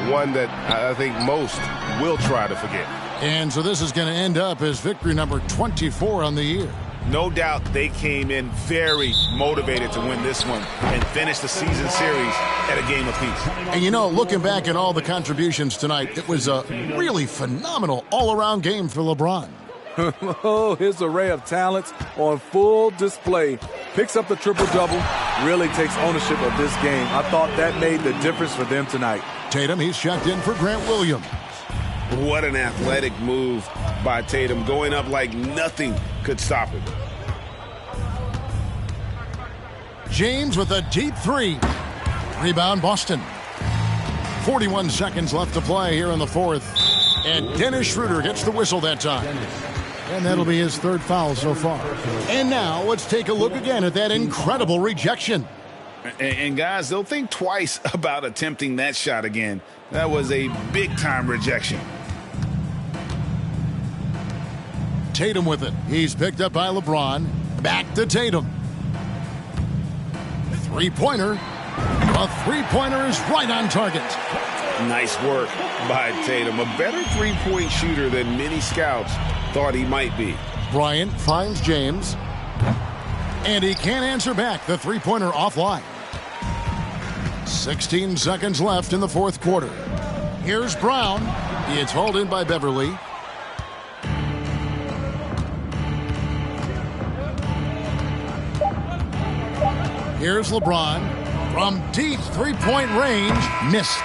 one that I think most will try to forget. And so this is going to end up as victory number 24 on the year. No doubt they came in very motivated to win this one and finish the season series at a game apiece. And you know, looking back at all the contributions tonight, it was a really phenomenal all-around game for LeBron. Oh, his array of talents on full display. Picks up the triple-double, really takes ownership of this game. I thought that made the difference for them tonight. Tatum, he's checked in for Grant Williams. What an athletic move by Tatum, going up like nothing could stop him. James with a deep three. Rebound, Boston. 41 seconds left to play here in the fourth. And Dennis Schroeder gets the whistle that time. And that'll be his third foul so far. And now let's take a look again at that incredible rejection. And guys, they'll think twice about attempting that shot again. That was a big-time rejection. Tatum with it. He's picked up by LeBron. Back to Tatum. Three-pointer. A three-pointer is right on target. Nice work by Tatum. A better three-point shooter than many scouts thought he might be. Bryant finds James. And he can't answer back. The three-pointer offline. 16 seconds left in the fourth quarter. Here's Brown. It's hauled in by Beverly. Here's LeBron. From deep three-point range, missed.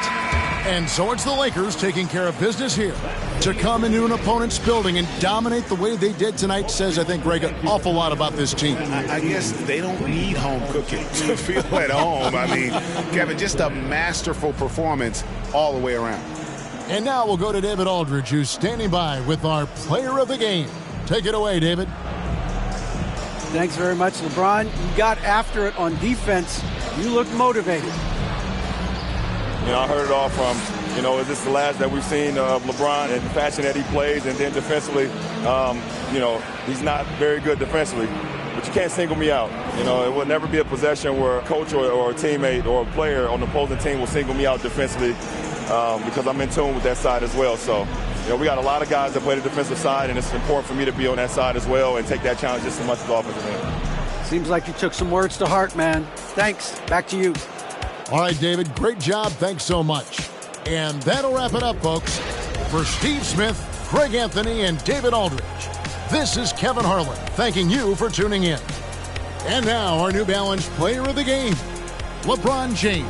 And so it's the Lakers taking care of business here. To come into an opponent's building and dominate the way they did tonight says, I think, Greg, an awful lot about this team. I guess they don't need home cooking to feel at home. I mean, Kevin, just a masterful performance all the way around. And now we'll go to David Aldridge, who's standing by with our player of the game. Take it away, David. Thanks very much, LeBron. You got after it on defense. You looked motivated. You know, I heard it all from, is this the last that we've seen of LeBron and the passion that he plays, and then defensively, he's not very good defensively, but you can't single me out. It will never be a possession where a coach or a teammate or a player on the opposing team will single me out defensively because I'm in tune with that side as well. So, we got a lot of guys that play the defensive side, and it's important for me to be on that side as well and take that challenge just as much as the offensive end. Seems like you took some words to heart, man. Thanks. Back to you. All right, David, great job. Thanks so much. And that'll wrap it up, folks. For Steve Smith, Greg Anthony, and David Aldridge, this is Kevin Harlan thanking you for tuning in. And now our New Balance player of the game, LeBron James.